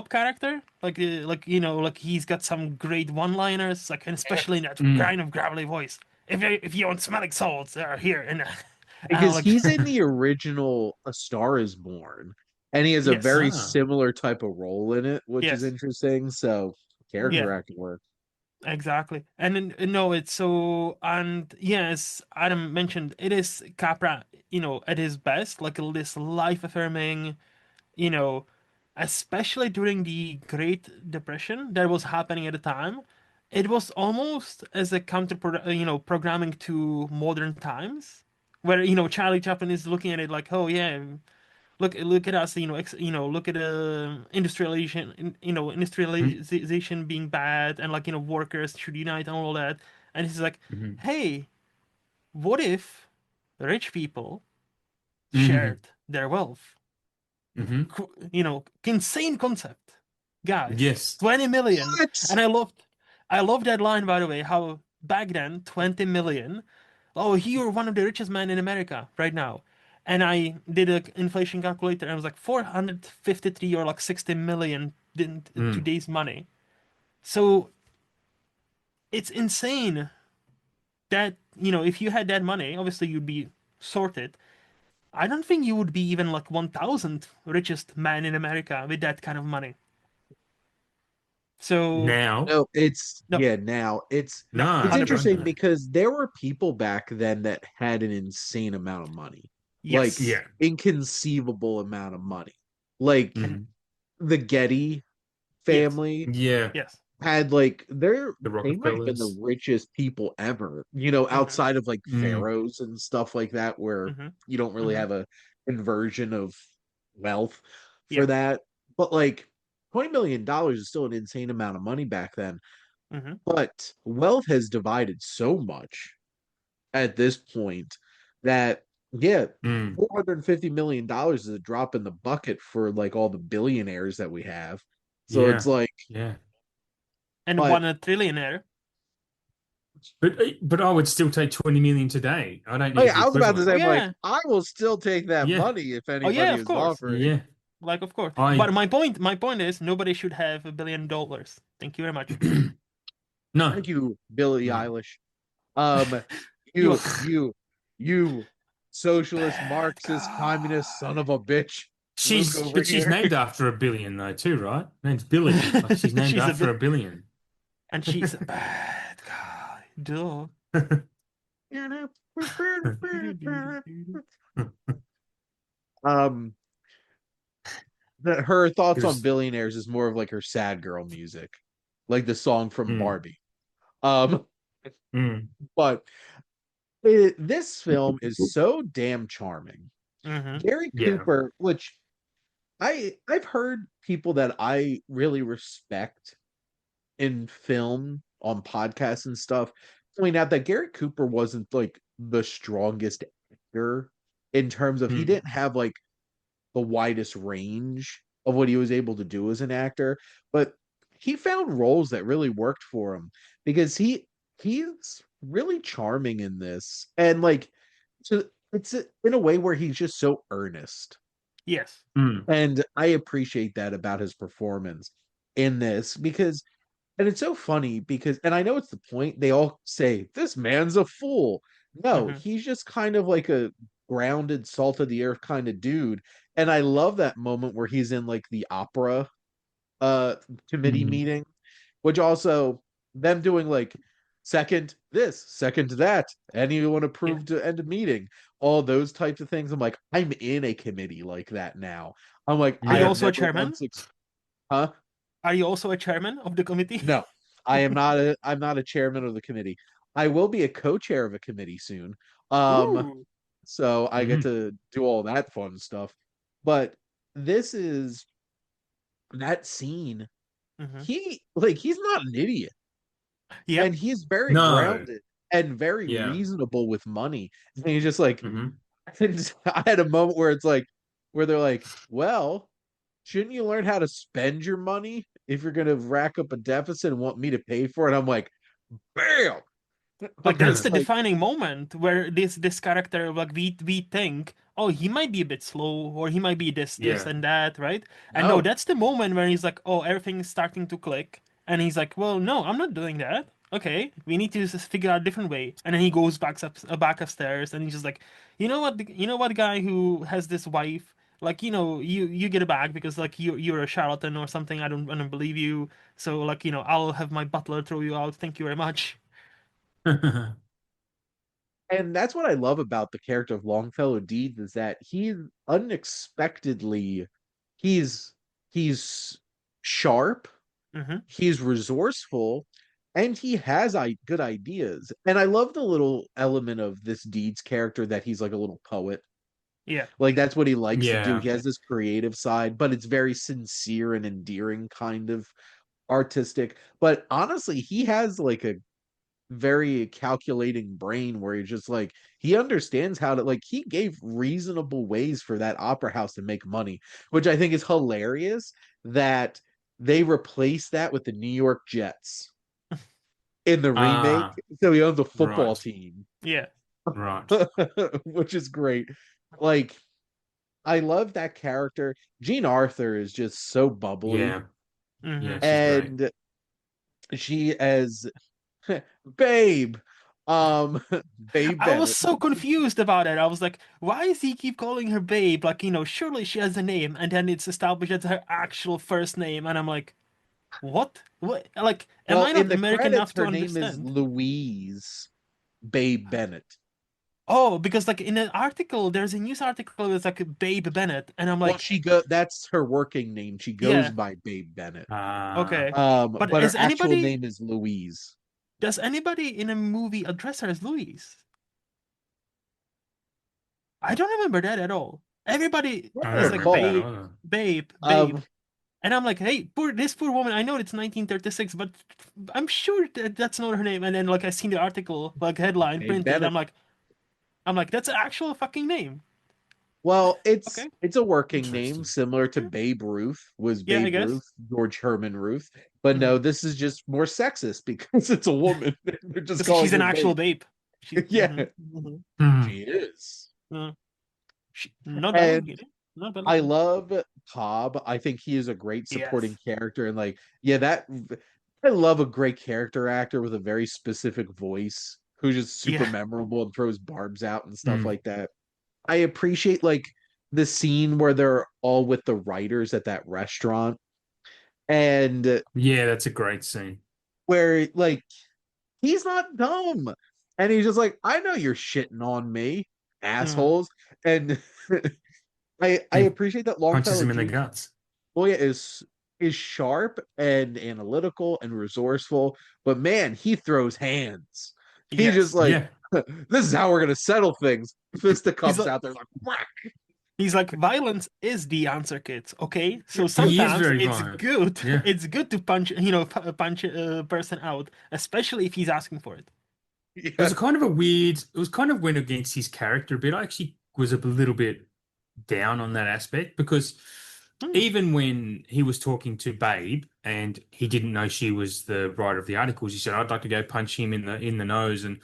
character, like he's got some great one-liners, like and especially in that Mm. kind of gravelly voice. If you want smelling salts, they're here. And Because like he's in the original A Star Is Born, and he has a yes, very Ah. similar type of role in it, which is yes, interesting. So character yeah. acting work. Exactly. And no, it's so, and yes, Adam mentioned it is Capra, at his best, like this life-affirming, you know, especially during the Great Depression that was happening at the time. It was almost as a programming to modern times, where, Charlie Chaplin is looking at it like, oh yeah, look at us, look at industrialization, Mhm. industrialization being bad, and like, workers should unite and all that. And he's like, Mhm. hey, what if rich people Mhm. shared their wealth? Mhm. Insane concept, guys. Yes. 20 million. What? And I loved that line, by the way, how back then 20 million. Oh, you're one of the richest men in America right now. And I did an inflation calculator, and it was like 453 or like 60 million in Mm. today's money. So it's insane that, if you had that money, obviously you'd be sorted. I don't think you would be even like 1,000th richest man in America with that kind of money. So, Now, No, it's no, yeah, now no, it's no, God 100%. interesting no. because there were people back then that had an insane amount of money. Like Yes. Yeah. inconceivable amount of money. Like And Mm. the Getty yes, family Yeah. yes. had like The they might have been the Rockefellers. richest people ever, Mm-hmm, outside of like Mm. pharaohs and stuff like that, where mm-hmm, you don't really mm-hmm. have a conversion of wealth for Yeah. that. But like $20 million is still an insane amount of money back then. Mm-hmm. But wealth has divided so much at this point that yeah, Mm. $450 million is a drop in the bucket for like all the billionaires that we have. So it's Yeah. like, Yeah. And but one a trillionaire. But I would still take 20 million today. I don't oh need yeah, the I was about to equivalent. Oh say, I'm like, yeah. I will still take that Yeah. money if Oh yeah, anybody of is course. offering. Yeah. Like, of course. I But my point is nobody should have $1 billion. Thank you very much. no. Thank you, Billie No. Eilish. Um, You you, you, you, socialist, bad Marxist, communist guy. son of a bitch, Luke She's over but she's here. named after a billion though too, right? Name's Billy. Like she's named She's a after bit, a billion. and she's a bad guy. Duh. um, her thoughts on There's billionaires is more of like her sad girl music, like the song from mm, Barbie. Um, mm, but this film is so damn charming. Mm-hmm. Gary yeah. Cooper, which I've heard people that I really respect in film on podcasts and stuff point out that Gary Cooper wasn't like the strongest actor in terms of he Mm, didn't have like the widest range of what he was able to do as an actor, but he found roles that really worked for him because he's really charming in this and like so it's in a way where he's just so earnest Yes. mm, and I appreciate that about his performance in this because and it's so funny because and I know it's the point they all say this man's a fool. No, Mm-hmm. he's just kind of like a grounded salt of the earth kind of dude. And I love that moment where he's in like the opera uh committee mm, meeting, which also them doing like second this, second that, anyone Yeah. approved to end a meeting, all those types of things. I'm like, I'm in a committee like that now. I'm like, Are I you yeah. have also a never chairman? once huh? Are you also a chairman of the committee? No, I am not I'm not a chairman of the committee. I will be a co-chair of a committee soon. Um, Ooh. so I get Mm, to do all that fun stuff. But this is that scene. Mm-hmm. He's not an idiot Yep. and he's very no. grounded and very Yeah. reasonable with money. And he's just like Mm-hmm. I had a moment where it's like where they're like, well, shouldn't you learn how to spend your money if you're gonna rack up a deficit and want me to pay for it? I'm like, bam. I'm Like that's the just like, defining moment where this character, like, we think, oh, he might be a bit slow, or he might be this Yeah. and that, right? And no, no. that's the moment where he's like, oh, everything's starting to click, and he's like, well, no, I'm not doing that. Okay, we need to just figure out a different way. And then he goes back upstairs, and he's just like, you know what, guy who has this wife like you get it back because like you're a charlatan or something. I don't believe you. So like I'll have my butler throw you out. Thank you very much. And that's what I love about the character of Longfellow Deeds is that he unexpectedly he's he's sharp, Hmm. he's resourceful, and he has good ideas. And I love the little element of this Deeds character that he's like a little poet. Yeah. Like that's what he likes to do. Yeah. He has this creative side, but it's very sincere and endearing kind of artistic. But honestly, he has like a very calculating brain where he's just like he understands how to like he gave reasonable ways for that opera house to make money, which I think is hilarious that they replaced that with the New York Jets in the remake. Ah, So he owns a football right, team, Yeah. right. which is great. Like I love that character. Jean Arthur is just so bubbly, Yeah, yeah, Hmm. she's great. and she as Babe, um, Babe I was Bennett. so confused about it. I was like, why does he keep calling her babe? Like, surely she has a name, and then it's established as her actual first name, and I'm like, what? What? Like, am Well, I in not the American credits, enough to her name is understand? Louise Babe Bennett. Oh, because like in an article, there's a news article that's like Babe Bennett, and I'm Well, like, she go that's her working name. She goes yeah, by Babe Bennett. Ah, okay. But But her actual name is Louise. does anybody in a movie address her as Louise? I don't remember that at all. Everybody What I I is don't like remember that recall. babe, either. babe, babe. Um, And I'm like, hey, this poor woman. I know it's 1936, but I'm sure that that's not her name. And then like I seen the article, like headline Babe printed. Bennett. I'm like, that's an actual fucking name. Well, Okay, it's a working name Interesting. similar to yeah, Babe Ruth was yeah, I Babe guess. Ruth, George Herman Ruth. But Hmm. no, this is just more sexist because it's a woman. They're just Because calling she's an her actual Babe. babe. She, Yeah, Hmm. she is. not bad And looking. Not bad I looking. love Cobb. I think he is a great supporting Yes. character. And like, yeah, that I love a great character actor with a very specific voice who's just super Yeah. memorable and throws barbs out and stuff Hmm. like that. I appreciate like the scene where they're all with the writers at that restaurant and Yeah, that's a great scene. where like he's not dumb. And he's just like, I know you're shitting on me, Mm. assholes. And I He appreciate that punches Longfellow him in the Jr. guts. Boya is sharp and analytical and resourceful, but man, he throws hands. He's just Yes. like, Yeah, this is how we're gonna settle things. He's Fisticuffs like out there like whack. violence is the answer, kids. Okay, so he is sometimes very it's violent. good. Yeah. It's good to punch a person out, especially if he's asking for it. It was Yeah. a kind of a weird, it was kind of went against his character a bit. I actually was a little bit down on that aspect because Hmm. even when he was talking to Babe and he didn't know she was the writer of the articles, he said, I'd like to go punch him in the nose. And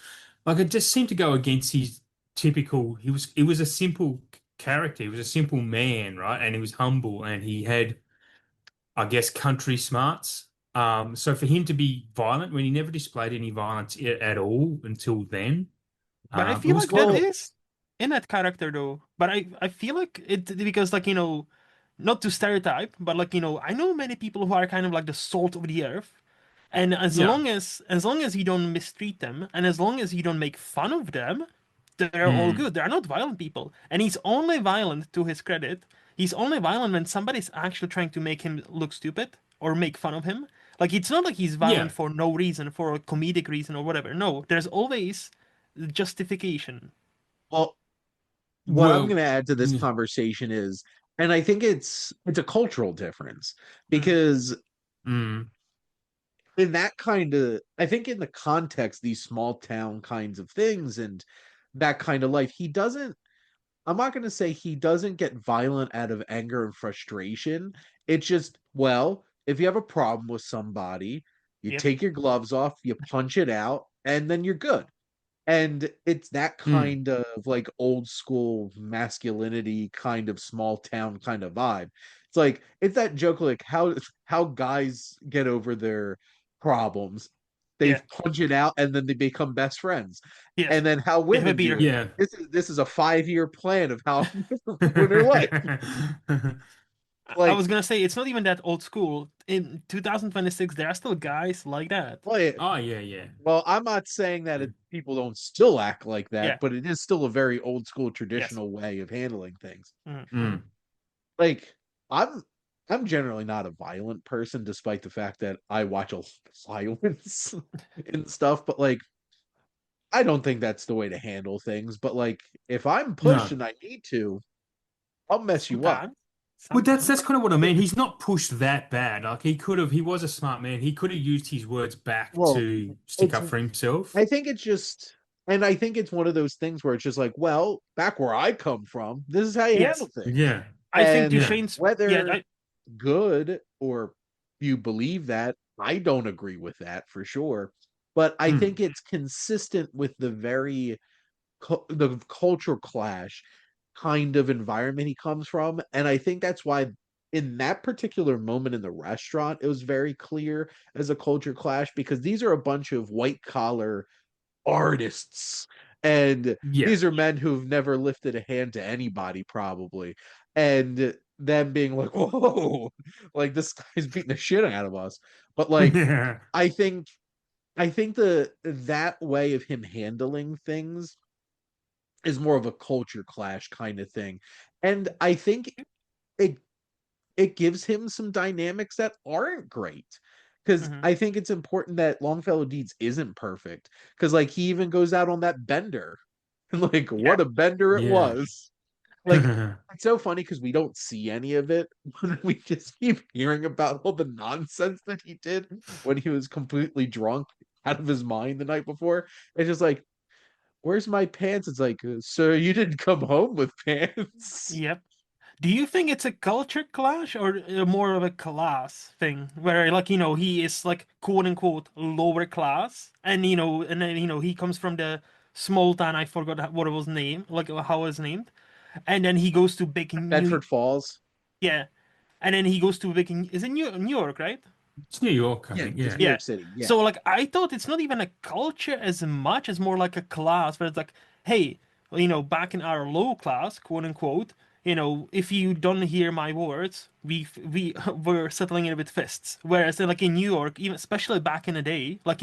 like it just seemed to go against his typical it was a simple character. He was a simple man, right? And he was humble and he had, I guess, country smarts. So for him to be violent when he never displayed any violence at all until then, But I it feel was like that kind of Well, is in that character though. But I feel like it because like not to stereotype, but like I know many people who are kind of like the salt of the earth. And yeah. as long as you don't mistreat them, and as long as you don't make fun of them, they're all Mm, good. They're not violent people. And he's only violent, to his credit. He's only violent when somebody's actually trying to make him look stupid or make fun of him. Like it's not like he's violent yeah. for no reason, for a comedic reason or whatever. No, there's always justification. well, what I'm Well, gonna add to this yeah. conversation is, and I think it's a cultural difference Mm, because Mm, in that kind of I think in the context, these small town kinds of things and that kind of life, he doesn't I'm not going to say he doesn't get violent out of anger and frustration. It's just, well, if you have a problem with somebody, you yep. take your gloves off, you punch it out, and then you're good. And it's that mm. kind of like old school masculinity kind of small town kind of vibe. It's like it's that joke like how guys get over their problems. they Yeah. punch it out, and then they become best friends. Yes. And then how They have a women do beer. it. Yeah. This is a 5-year plan of how to ruin her life. I Like, was gonna say it's not even that old school. In 2026, there are still guys like that. well, Oh yeah, yeah. well, I'm not saying that people don't still act like that, Yeah. but it is still a very old school Yes. traditional way of handling things. Mm-hmm. Mm. Like, I'm I'm generally not a violent person, despite the fact that I watch a lot of violence and stuff, but like I don't think that's the way to handle things. But like if I'm pushed No. and I need to, I'll mess you up. Sometimes. Well, that's Sometimes. that's kind of what I mean. He's not pushed that bad. Like he was a smart man. He could have used his words back Well, to stick it's up for himself. I think it's just and I think it's one of those things where it's just like, well, back where I come from, this is how you handle Yes. things. Yeah. I think And Yeah. Dushane's. Yeah. whether good or you believe that, I don't agree with that for sure. But I Mm. think it's consistent with the culture clash kind of environment he comes from, and I think that's why in that particular moment in the restaurant it was very clear as a culture clash because these are a bunch of white collar artists, and Yeah. these are men who've never lifted a hand to anybody probably, and them being like, whoa, like this guy's beating the shit out of us. But like Yeah. i think I think that way of him handling things is more of a culture clash kind of thing. And I think it it gives him some dynamics that aren't great. Because Mm-hmm. I think it's important that Longfellow Deeds isn't perfect. Because like he even goes out on that bender. And like Yeah. what a bender it Yeah. was. Like it's so funny because we don't see any of it, but we just keep hearing about all the nonsense that he did when he was completely drunk out of his mind the night before. It's just like, where's my pants? It's like, sir, you didn't come home with pants. Yep. Do you think it's a culture clash or more of a class thing where like he is like quote unquote lower class and and then he comes from the small town. I forgot what it was named, like how it was named, and then he goes to big New Bedford Falls. yeah, and then he goes to big is it New York, right? It's New York, I Yeah, think. it's Yeah. New Yeah. York City. Yeah. So like I thought it's not even a culture as much as more like a class where it's like, hey, back in our low class, quote unquote, if you don't hear my words, we're settling it with fists. Whereas like in New York, even especially back in the day, like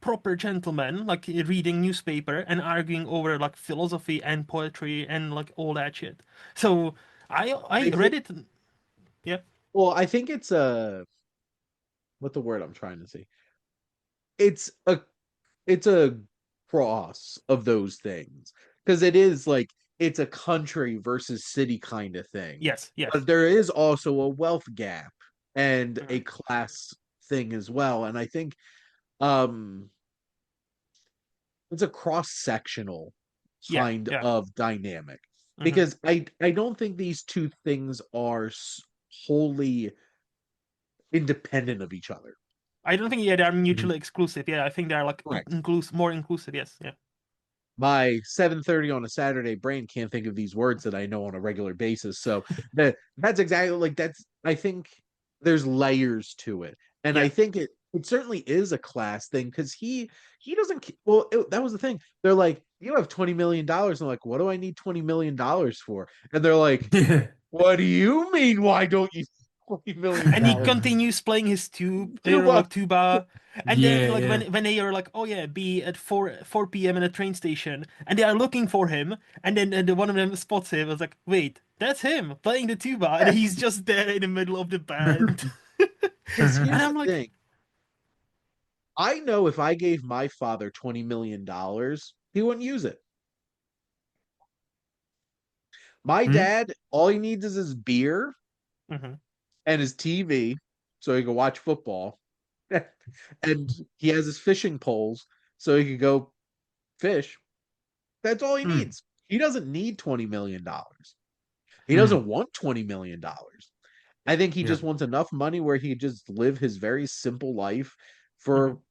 proper gentlemen like reading newspaper and arguing over like philosophy and poetry and like all that shit. So I I read think it. Yeah. I think it's a what the word I'm trying to say. It's a it's a cross of those things. Because it is like it's a country versus city kind of thing. Yes. But Yes. there is also a wealth gap and a Mhm. class thing as well. And I think um it's a cross-sectional Yeah. kind Yeah. of dynamic Hmm. because I don't think these two things are wholly independent of each other. I don't think yeah they're Mm. mutually exclusive. Yeah, I think they're like Correct. more inclusive. Yes, yeah. My 7:30 on a Saturday brain can't think of these words that I know on a regular basis. So that's exactly like that's I think there's layers to it. And I Yeah. think it certainly is a class thing because he doesn't well that was the thing. They're like, you have $20 million. I'm like, what do I need $20 million for? And they're like, Yeah. what do you mean? Why don't you $20 million? And he continues playing his Tuba. like tuba. And then Yeah, like yeah. when they are like, oh yeah, be at 4 p.m. in a train station, and they are looking for him, and then one of them spots him. I was like, wait, that's him playing the tuba, and he's just there in the middle of the band. Because And here's the I'm like, thing. I know if I gave my father $20 million, he wouldn't use it. My Hmm? dad, all he needs is his beer mhm, and his TV so he can watch football. And he has his fishing poles so he can go fish. That's all he Hmm. needs. He doesn't need $20 million. He Hmm. doesn't want $20 million. I think he Yeah. just wants enough money where he just live his very simple life mhm, for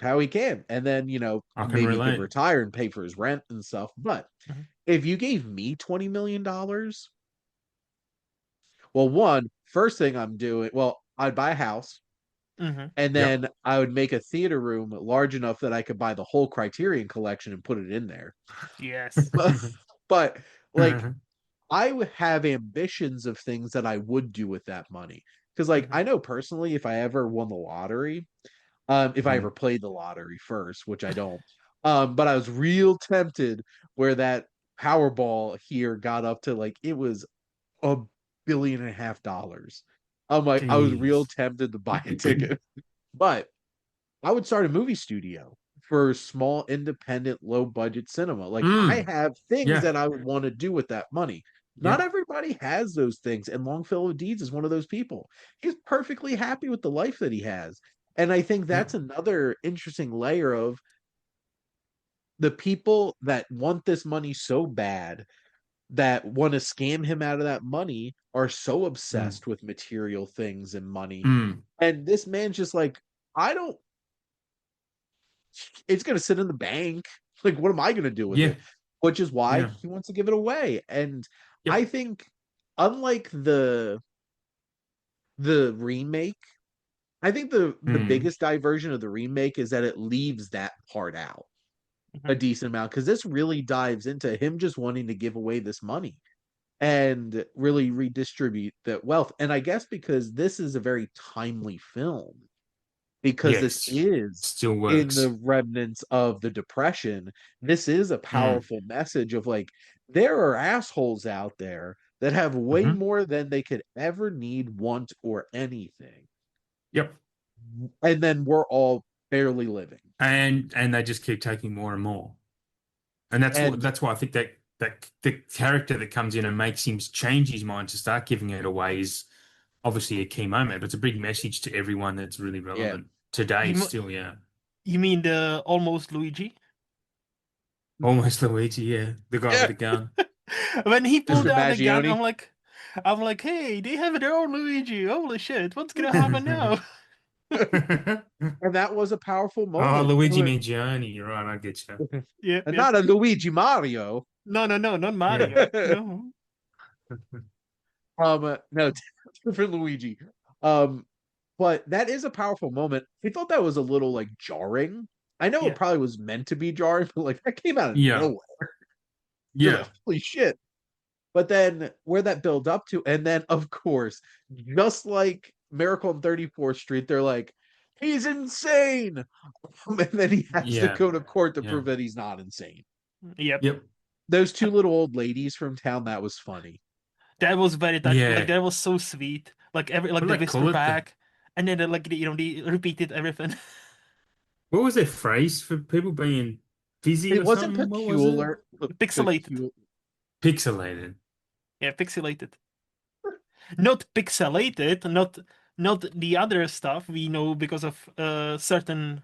how he can. And then, I can maybe he could relate. retire and pay for his rent and stuff. But mhm. if you gave me $20 million, well, one, first thing I'm doing, well, I'd buy a house. Mm-hmm. And Yep. then I would make a theater room large enough that I could buy the whole Criterion collection and put it in there. Yes. But like I would have ambitions of things that I would do with that money. Because like Mm-hmm. I know personally, if I ever won the lottery, if I ever Mhm. played the lottery first, which I don't, but I was real tempted where that Powerball here got up to like it was $1.5 billion. I'm like, I was real Jeez. tempted to buy a ticket, but I would start a movie studio for small, independent, low budget cinema. Like I Mm. have things Yeah. that I would want to do with that money. Not Yep. everybody has those things, and Longfellow Deeds is one of those people. He's perfectly happy with the life that he has. And I think Yep. that's another interesting layer of the people that want this money so bad that want to scam him out of that money are so Mm. obsessed with material things and money. Mm. And this man's just like, I don't, it's going to sit in the bank. Like, what am I going to do with Yeah. it? Which is why Yeah. he wants to give it away. And Yep. I think, unlike the remake, I think the Mm. biggest diversion of the remake is that it leaves that part out Mm-hmm. a decent amount because this really dives into him just wanting to give away this money and really redistribute that wealth. And I guess because this is a very timely film, because this Yes. is Still in the works. remnants of the Depression, this is a Mm. powerful message of like, there are assholes out there that have way Hmm. more than they could ever need, want, or anything. Yep. And then we're all barely living. And they just keep taking more and more. And And that's why I think that the character that comes in and makes him change his mind to start giving it away is obviously a key moment, but it's a big message to everyone that's really yeah, relevant today You still, yeah. you mean the almost Luigi? Almost Luigi, yeah. The guy with yeah, the gun. When he pulled Mr. out the gun, Maggione. I'm like, hey, they have their own Luigi. Holy shit, what's gonna happen now? And that was a powerful Oh, moment. Luigi Mangione, you're right, I get you. Yep, And yep. not a Luigi Mario. No, no, no, not Yeah. Mario. No. No, different Luigi. Um, but that is a powerful moment. I thought that was a little like jarring. I know it Yeah. probably was meant to be jarring, but like that came out of Yeah. nowhere. You're Yeah. like, holy shit. But then where that build up to, and then of course, just like Miracle on 34th Street, they're like, he's insane. And then he has to Yeah. go to court to Yeah. prove that he's not insane. Yep. Yep. Those two little old ladies from town, that was funny. That was very touching. Like Yeah. that was so sweet. Like every like What the do they whisper call it? back, and then like they repeated everything. What was their phrase for people being dizzy It or wasn't something? What was it? peculiar. Pixelated. Pixelated. Yeah, pixelated. Not pixelated. Not the other stuff we know because of certain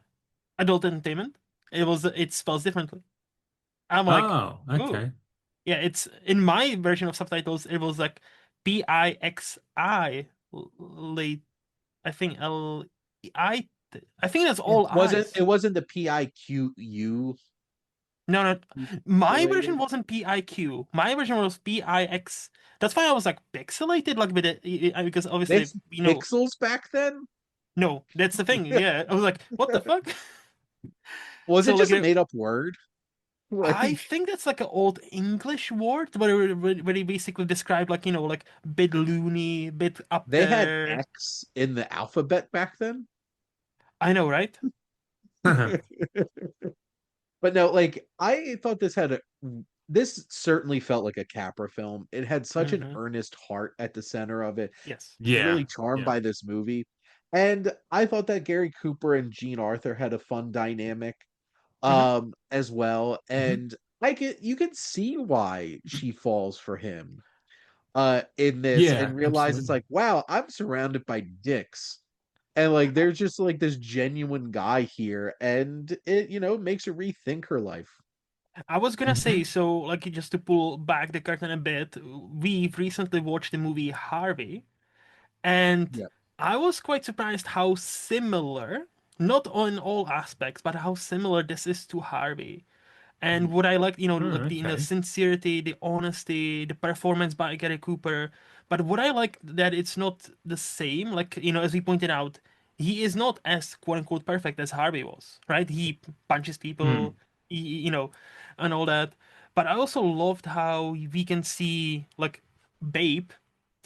adult entertainment. It spells differently. I'm like, Oh, oh okay. yeah. It's in my version of subtitles. It was like Pixi late. I think I. I think that's It all wasn't. eyes. It wasn't the PIQU No, no. My version related. wasn't PIQ. My version was PIX. That's why I was like pixelated, like with it, because They obviously, pixels back then. no, that's the thing. Yeah, I was like, what the fuck? Was it So like, just a made up word? I Like think that's like an old English word, where he basically described like like bit loony, bit up they had there. X in the alphabet back then. I know, right? But no, like I thought this had a this certainly felt like a Capra film. It had such an Hmm. earnest heart at the center of it. Yes. I was really Yeah. charmed Yeah. by this movie. And I thought that Gary Cooper and Jean Arthur had a fun dynamic Hmm. as well. Mhm. And you could see why she falls for him in this Yeah, and realize it's absolutely. like, wow, I'm surrounded by dicks. And like there's just like this genuine guy here, and it makes her rethink her life. I was gonna say, Hmm. so like just to pull back the curtain a bit, we've recently watched the movie Harvey, and Yeah. I was quite surprised how similar, not on all aspects, but how similar this is to Harvey. And what I liked, Oh, like the okay. sincerity, the honesty, the performance by Gary Cooper. But what I like that it's not the same, like as we pointed out, he is not as quote unquote perfect as Harvey was, right? He punches people, Mm. you know, and all that. But I also loved how we can see like Babe,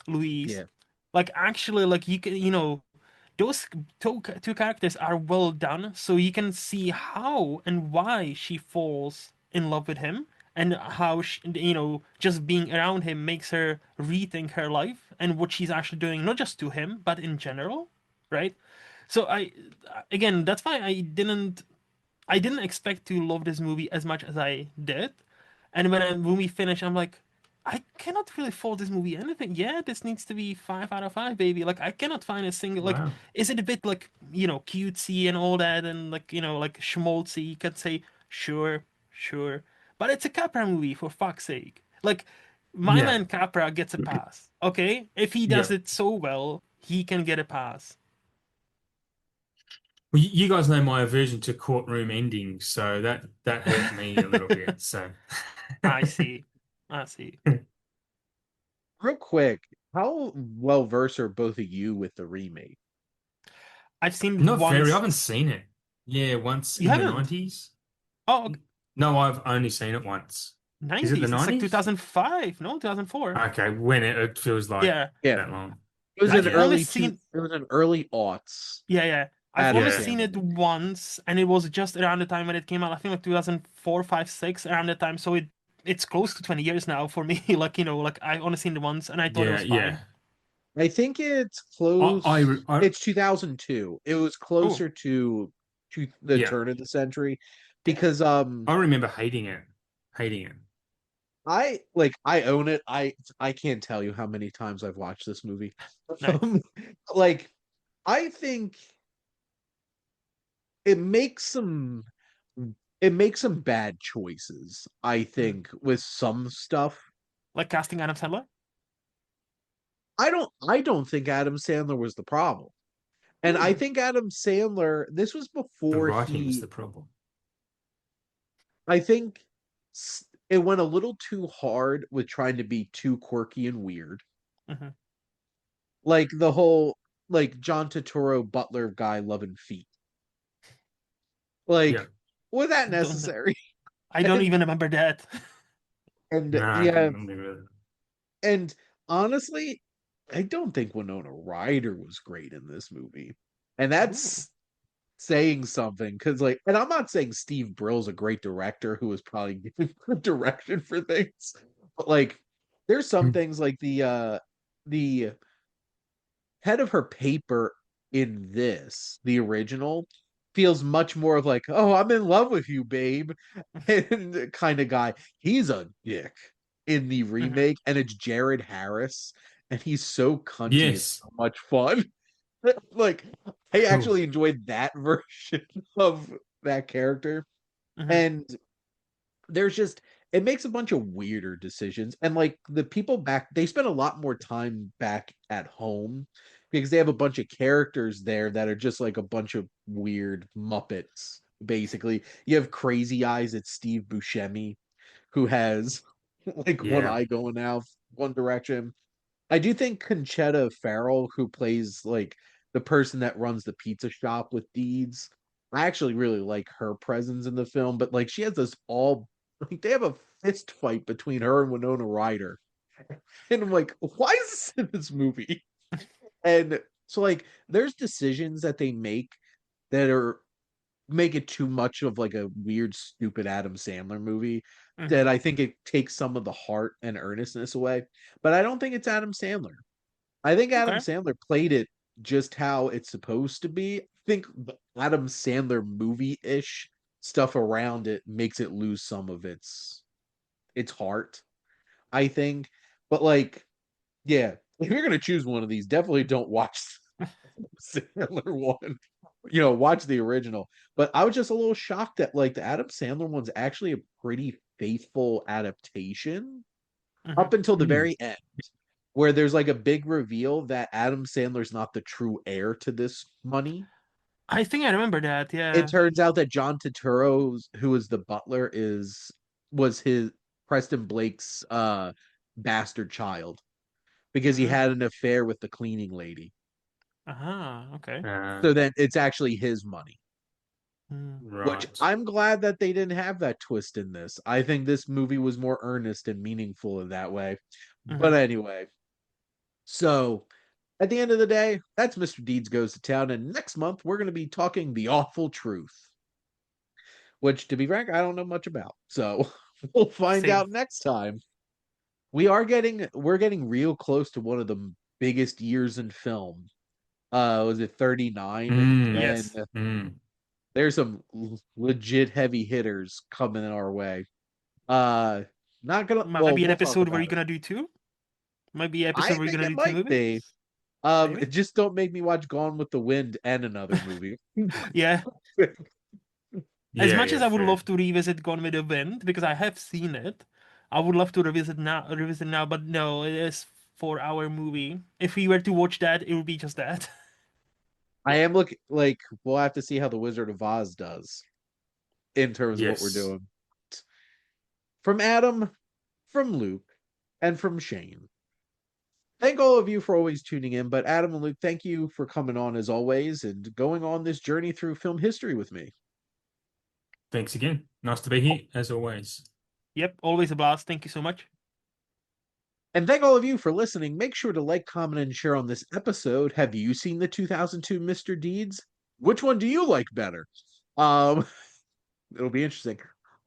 Louise, Yeah. like actually like you can, those two characters are well done, so you can see how and why she falls in love with him, and how just being around him makes her rethink her life and what she's actually doing, not just to him but in general, right? So again, that's why I didn't expect to love this movie as much as I did. And when we finish, I'm like, I cannot really fault this movie anything. Yeah, this needs to be 5 out of 5, baby. Like I cannot find a single like. Wow. Is it a bit like cutesy and all that, and like like schmaltzy? You could say sure, sure, but it's a Capra movie for fuck's sake. Like my Yeah. man Capra gets a pass. Okay, if he does Yeah. it so well, he can get a pass. Well, you guys know my aversion to courtroom endings, so that hurt me a little bit. So I see. I see. Real quick, how well versed are both of you with the remake? I've seen it not very. I once. haven't seen it. Yeah, once You in the haven't? 90s. Oh, okay. No, I've only seen it once. Is it the 90s. It's like 90s? 2005, no? 2004. Okay, when it feels like Yeah. Yeah. that long. I've Yeah. only seen It was an early aughts Yeah, yeah. I've Adam only Yeah. seen Sandler it movie. once, and it was just around the time when it came out. I think like 2004, 5, 6, around that time. So it's close to 20 years now for me. Like, like I've only seen it once and I thought it Yeah, was yeah. fine. I think it's I, I, close. I It's 2002. It was Oh, closer to the yeah. turn of the century damn. because I remember hating it. Hating it. I own it. I can't tell you how many times I've watched this movie. Nice. Um, like I think it makes some it makes some bad choices, I Mhm. think, with some stuff. Like casting Adam Sandler? I don't think Adam Sandler was the problem. And I Hmm. think Adam Sandler, this was The before writing was he the problem. I think it went a little too hard with trying to be too quirky and weird. Hmm. Like the whole like John Turturro butler guy loving feet. Yeah. Like was that Don't necessary? I don't And even remember that. and No, I yeah, don't remember that. and honestly, I don't think Winona Ryder was great in this movie. And Ooh. that's saying something because and I'm not saying Steve Brill's a great director who was probably given good direction for things, but there's some things like the head of her paper in the original feels much more of like, oh, I'm in love with you, babe, and kind of guy. He's a dick in the Hmm. remake, and it's Jared Harris, and he's so cunty. It's Yes. so much fun. like, I Oof. actually enjoyed that version of that character, Hmm. and there's just it makes a bunch of weirder decisions and the people back they spend a lot more time back at home because they have a bunch of characters there that are just like a bunch of weird muppets. Basically you have Crazy Eyes, it's Steve Buscemi, who has like one Yeah. eye going out one direction. I do think Conchetta Farrell, who plays the person that runs the pizza shop with Deeds, I actually really like her presence in the film. But she has this all they have a fist fight between her and Winona Ryder, and I'm like, why is this in this movie? And so there's decisions that they make that are make it too much of a weird, stupid Adam Sandler movie Hmm. that I think it takes some of the heart and earnestness away. But I don't think it's Adam Sandler. I think Adam Okay. Sandler played it just how it's supposed to be. I think the Adam Sandler movie-ish stuff around it makes it lose some of its heart, I think. But yeah, if you're gonna choose one of these, definitely don't watch the Sandler one. Watch the original. But I was just a little shocked that the Adam Sandler one's actually a pretty faithful adaptation Hmm. up until the Hmm. very end, where there's a big reveal that Adam Sandler's not the true heir to this money. I think I remember that. It Yeah. turns out that John Turturro, who is the butler, was his Preston Blake's bastard child because he Mm. had an affair with the cleaning lady. Okay. So then it's actually his money. Which Right. I'm glad that they didn't have that twist in this. I think this movie was more earnest and meaningful in that way. But Mm-hmm. anyway, so at the end of the day, that's Mr. Deeds Goes to Town. And next month, we're going to be talking The Awful Truth, which, to be frank, I don't know much about. So we'll find Same. out next time. We're getting real close to one of the biggest years in film. Was it 39? And Yes. there's some legit heavy hitters coming our way. Uh not gonna Might well, be an we'll talk episode where about you're it. gonna do two. Might be an episode I where you're think gonna it do two might be. movies. Maybe. Just don't make me watch Gone with the Wind and another movie. Yeah. As Yeah, much yeah, as I would fair. love to revisit Gone with the Wind because I have seen it, I would love to revisit now. But no, it is 4 hour movie. If we were to watch that, it would be just that. I am looking like we'll have to see how the Wizard of Oz does in terms of what we're Yes. doing. From Adam, from Luke, and from Shane. Thank all of you for always tuning in, but Adam and Luke, thank you for coming on as always and going on this journey through film history with me. Thanks again. Nice to be here, as always. Yep, always a blast. Thank you so much. And thank all of you for listening. Make sure to like, comment, and share on this episode. Have you seen the 2002 Mr. Deeds? Which one do you like better? Um, it'll be interesting.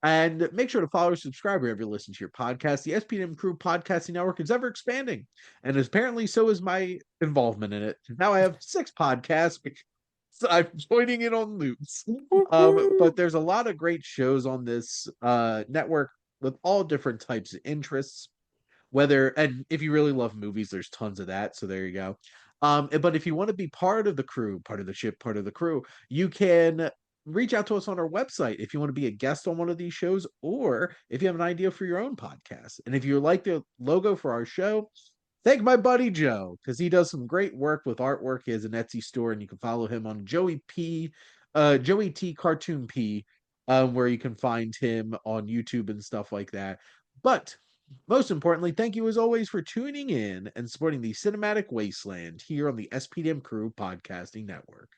And make sure to follow or subscribe wherever you listen to your podcast. The SPM Crew Podcasting Network is ever expanding, and apparently so is my involvement in it. Now I have 6 podcasts. So I'm joining in on loops. But there's a lot of great shows on this network with all different types of interests. And if you really love movies, there's tons of that. So there you go. But if you want to be part of the crew, part of the ship, part of the crew, you can reach out to us on our website if you want to be a guest on one of these shows, or if you have an idea for your own podcast. And if you like the logo for our show, thank my buddy Joe, because he does some great work with artwork. He has an Etsy store, and you can follow him on Joey T Cartoon P, where you can find him on YouTube and stuff like that. But most importantly, thank you as always for tuning in and supporting the Cinematic Wasteland here on the SPDM Crew Podcasting Network.